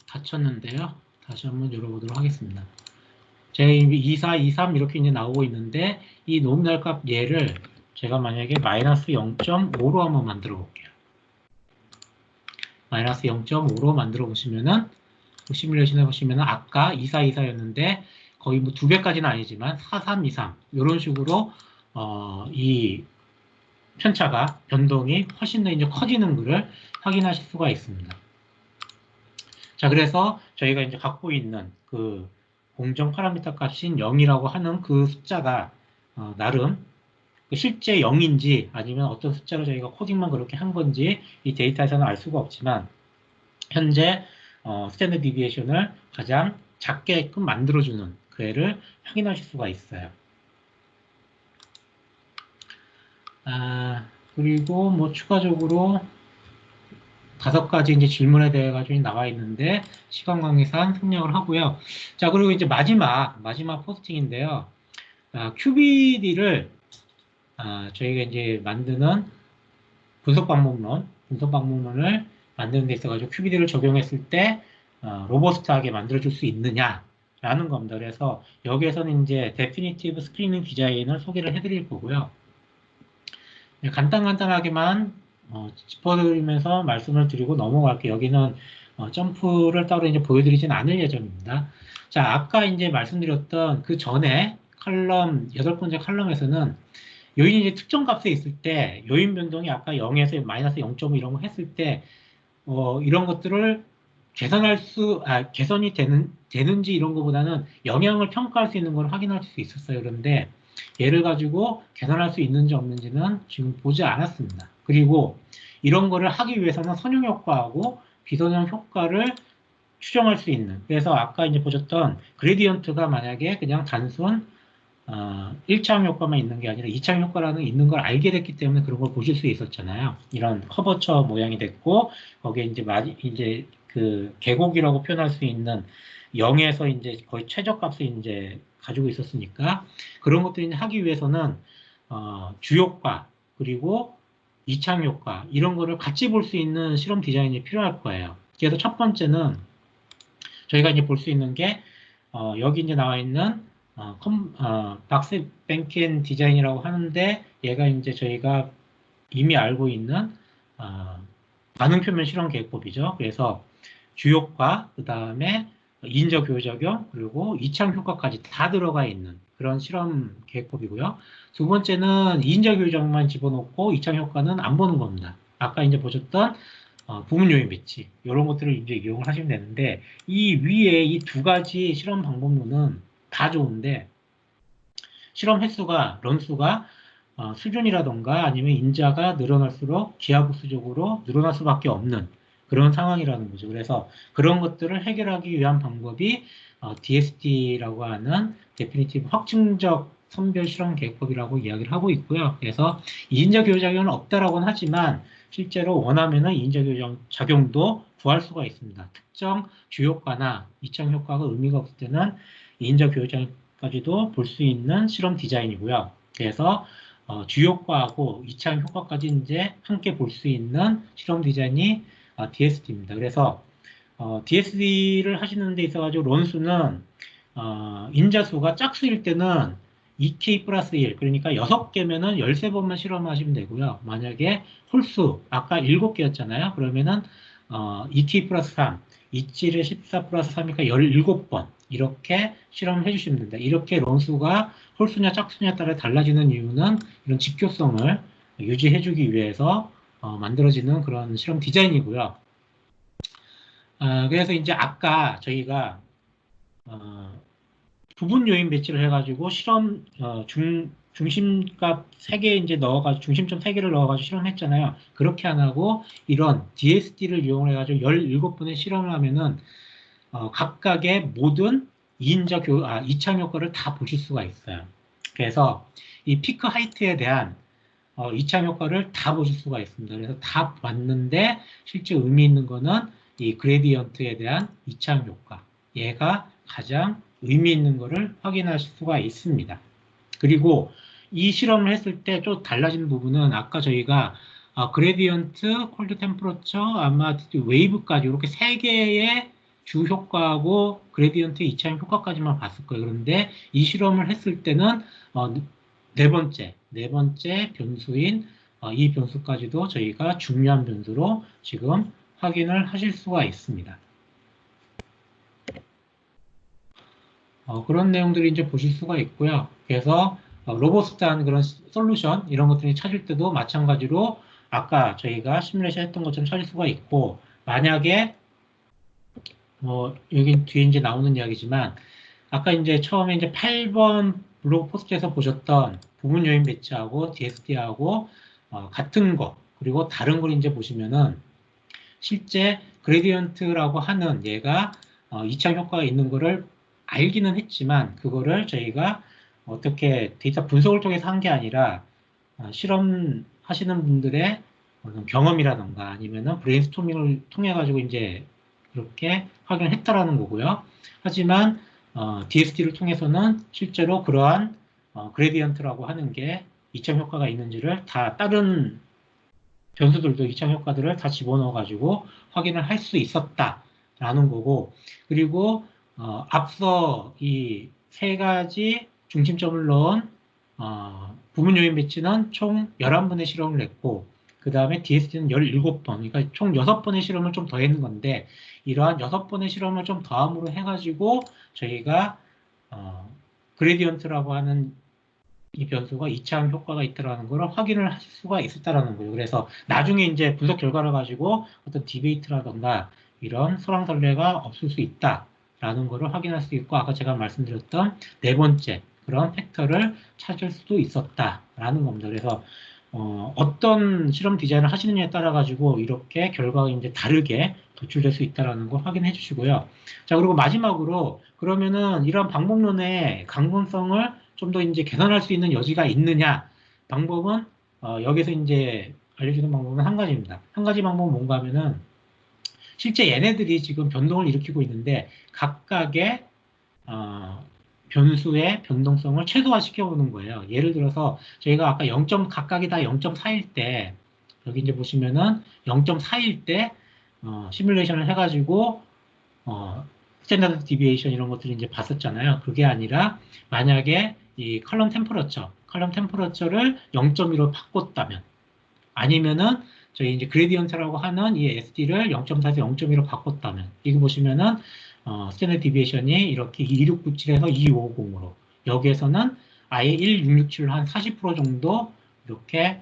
닫혔는데요. 다시 한번 열어보도록 하겠습니다. 제가 24, 23 이렇게 이제 나오고 있는데, 이 노미널 값 얘를 제가 만약에 마이너스 0.5로 한번 만들어 볼게요. 마이너스 0.5로 만들어 보시면은, 시뮬레이션 해보시면은 아까 24, 24였는데 거의 뭐 2배까지는 아니지만 4, 3, 2, 3 이런 식으로 이 편차가 변동이 훨씬 더 이제 커지는 것을 확인하실 수가 있습니다. 자, 그래서 저희가 이제 갖고 있는 그 공정 파라미터 값인 0이라고 하는 그 숫자가 나름 실제 0인지 아니면 어떤 숫자로 저희가 코딩만 그렇게 한 건지 이 데이터에서는 알 수가 없지만, 현재 스탠더드 디비에이션을 가장 작게끔 만들어주는 그 애를 확인하실 수가 있어요. 그리고 뭐 추가적으로 5가지 이제 질문에 대해 가지고 나와 있는데 시간 관계상 생략을 하고요. 자, 그리고 이제 마지막 포스팅인데요. QBD를 저희가 이제 만드는 분석 방법론을 만드는 데 있어가지고 QBD를 적용했을 때 로버스트하게 만들어줄 수 있느냐라는 겁니다. 그래서 여기에서는 이제 데피니티브 스크리닝 디자인을 소개를 해드릴 거고요. 간단하게만 짚어드리면서 말씀을 드리고 넘어갈게요. 여기는 점프를 따로 이제 보여드리진 않을 예정입니다. 자, 아까 이제 말씀드렸던 그 전에 칼럼, 8번째 칼럼에서는 요인이 이제 특정 값에 있을 때 요인 변동이 아까 0에서 마이너스 0.5 이런 거 했을 때 이런 것들을 개선이 되는지 이런 거보다는 영향을 평가할 수 있는 걸 확인할 수 있었어요. 그런데 얘를 가지고 개선할 수 있는지 없는지는 지금 보지 않았습니다. 그리고 이런 거를 하기 위해서는 선형 효과하고 비선형 효과를 추정할 수 있는, 그래서 아까 이제 보셨던 그레디언트가 만약에 그냥 단순 1차원 효과만 있는 게 아니라 2차원 효과라는 있는 걸 알게 됐기 때문에 그런 걸 보실 수 있었잖아요. 이런 커버처 모양이 됐고, 거기에 이제 그 계곡이라고 표현할 수 있는 0에서 이제 거의 최저값을 이제 가지고 있었으니까, 그런 것들을 이제 하기 위해서는 주효과 그리고 2차원 효과 이런 거를 같이 볼 수 있는 실험 디자인이 필요할 거예요. 그래서 첫 번째는 저희가 이제 볼 수 있는 게 여기 이제 나와 있는 박스 뱅켄 디자인이라고 하는데, 얘가 이제 저희가 이미 알고 있는 반응 표면 실험 계획법이죠. 그래서 주효과, 그 다음에 인적 교적용, 그리고 이창 효과까지 다 들어가 있는 그런 실험 계획법이고요. 두 번째는 인적 교적만 집어넣고 이창 효과는 안 보는 겁니다. 아까 이제 보셨던 부분 요인 배치 이런 것들을 이제 이용을 하시면 되는데, 이 위에 이 2가지 실험 방법론은 다 좋은데 실험 횟수가 런수가 수준이라던가 아니면 인자가 늘어날수록 기하급수적으로 늘어날 수밖에 없는 그런 상황이라는 거죠. 그래서 그런 것들을 해결하기 위한 방법이 DST라고 하는 데피니티브 확증적 선별 실험 계획법이라고 이야기를 하고 있고요. 그래서 이인자 교작용은 없다라고는 하지만 실제로 원하면은 이인자 교작용도 구할 수가 있습니다. 특정 주효과나 이창 효과가 의미가 없을 때는 이인자 교작까지도 볼 수 있는 실험 디자인이고요. 그래서 주효과하고 이창 효과까지 이제 함께 볼 수 있는 실험 디자인이 DST입니다. 그래서 DST를 하시는 데 있어가지고 론수는 인자수가 짝수일 때는 2K 플러스 1, 그러니까 6개면은 13번만 실험하시면 되고요. 만약에 홀수, 아까 7개였잖아요. 그러면은 2K 플러스 3, 27에 14 플러스 3이니까 17번 이렇게 실험해 주시면 됩니다. 이렇게 론수가 홀수냐 짝수냐에 따라 달라지는 이유는 이런 지표성을 유지해 주기 위해서 만들어지는 그런 실험 디자인이고요. 그래서 이제 아까 저희가 부분 요인 배치를 해가지고 실험 중심값 3개 이제 넣어가지고 중심점 3개를 넣어가지고 실험했잖아요. 그렇게 안 하고 이런 DST를 이용해가지고 17번의 실험을 하면은 각각의 모든 2창 효과를 다 보실 수가 있어요. 그래서 이 피크 하이트에 대한 2창 효과를 다 보실 수가 있습니다. 그래서 다 봤는데 실제 의미 있는 거는 이 그레디언트에 대한 2창 효과. 얘가 가장 의미 있는 거를 확인하실 수가 있습니다. 그리고 이 실험을 했을 때 좀 달라진 부분은 아까 저희가 그레디언트, 콜드 템퍼러처, 아마 웨이브까지 이렇게 3개의 주 효과하고 그레디언트 2차원 효과까지만 봤을 거예요. 그런데 이 실험을 했을 때는 네 번째 변수인 이 변수까지도 저희가 중요한 변수로 지금 확인을 하실 수가 있습니다. 그런 내용들이 이제 보실 수가 있고요. 그래서 로버스트한 그런 솔루션 이런 것들이 찾을 때도 마찬가지로 아까 저희가 시뮬레이션 했던 것처럼 찾을 수가 있고, 만약에 여기 뒤에 이제 나오는 이야기지만 아까 이제 처음에 이제 8번 블로그 포스트에서 보셨던 부분 요인 배치하고 DST하고 같은 거 그리고 다른 걸 이제 보시면은 실제 그레디언트라고 하는 얘가 2창 효과가 있는 거를 알기는 했지만 그거를 저희가 어떻게 데이터 분석을 통해서 한 게 아니라 실험하시는 분들의 어떤 경험이라던가 아니면은 브레인스토밍을 통해 가지고 이제 그렇게 확인을 했다라는 거고요. 하지만 DST를 통해서는 실제로 그러한 그레디언트라고 하는 게 이점 효과가 있는지를 다 다른 변수들도 이점 효과들을 다 집어넣어 가지고 확인을 할 수 있었다라는 거고, 그리고 앞서 이 세 가지 중심점을 넣은 부분 요인 배치는 총 11번의 실험을 했고, 그 다음에 DST는 17번, 그러니까 총 6번의 실험을 좀 더했는 건데, 이러한 6번의 실험을 좀 더함으로 해가지고 저희가 그레디언트라고 하는 이 변수가 이차함 효과가 있다라는 걸 확인을 하실 수가 있었다라는 거예요. 그래서 나중에 이제 분석 결과를 가지고 어떤 디베이트라던가 이런 설왕설래가 없을 수 있다라는 것을 확인할 수 있고, 아까 제가 말씀드렸던 네 번째 그런 팩터를 찾을 수도 있었다라는 겁니다. 그래서 어떤 실험 디자인을 하시느냐에 따라 가지고 이렇게 결과가 이제 다르게 도출될 수 있다라는 걸 확인해 주시고요. 자, 그리고 마지막으로 그러면은 이런 방법론의 강론성을 좀 더 이제 개선할 수 있는 여지가 있느냐? 방법은 여기서 이제 알려주는 방법은 한 가지입니다. 한 가지 방법은 뭔가 하면은 실제 얘네들이 지금 변동을 일으키고 있는데 각각의 변수의 변동성을 최소화시켜 보는 거예요. 예를 들어서 저희가 아까 0. 각각이 다 0.4일 때 여기 이제 보시면은 0.4일 때 시뮬레이션을 해가지고 스탠다드 디비에이션 이런 것들을 이제 봤었잖아요. 그게 아니라 만약에 이 컬럼 템퍼러처를 0.2로 바꿨다면 아니면은 저희 이제 그레디언트라고 하는 이 SD를 0.4에서 0.2로 바꿨다면 이거 보시면은 스탠다드 디비에이션이 이렇게 2697에서 2550으로 여기에서는 아예 1667을 한 40% 정도 이렇게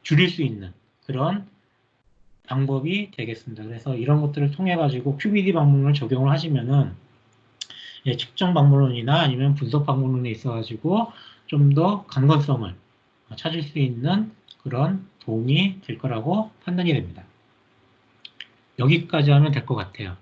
줄일 수 있는 그런 방법이 되겠습니다. 그래서 이런 것들을 통해 가지고 QBD 방법론을 적용을 하시면은 측정 방법론이나 아니면 분석 방법론에 있어 가지고 좀 더 강건성을 찾을 수 있는 그런 도움이 될 거라고 판단이 됩니다. 여기까지 하면 될 것 같아요.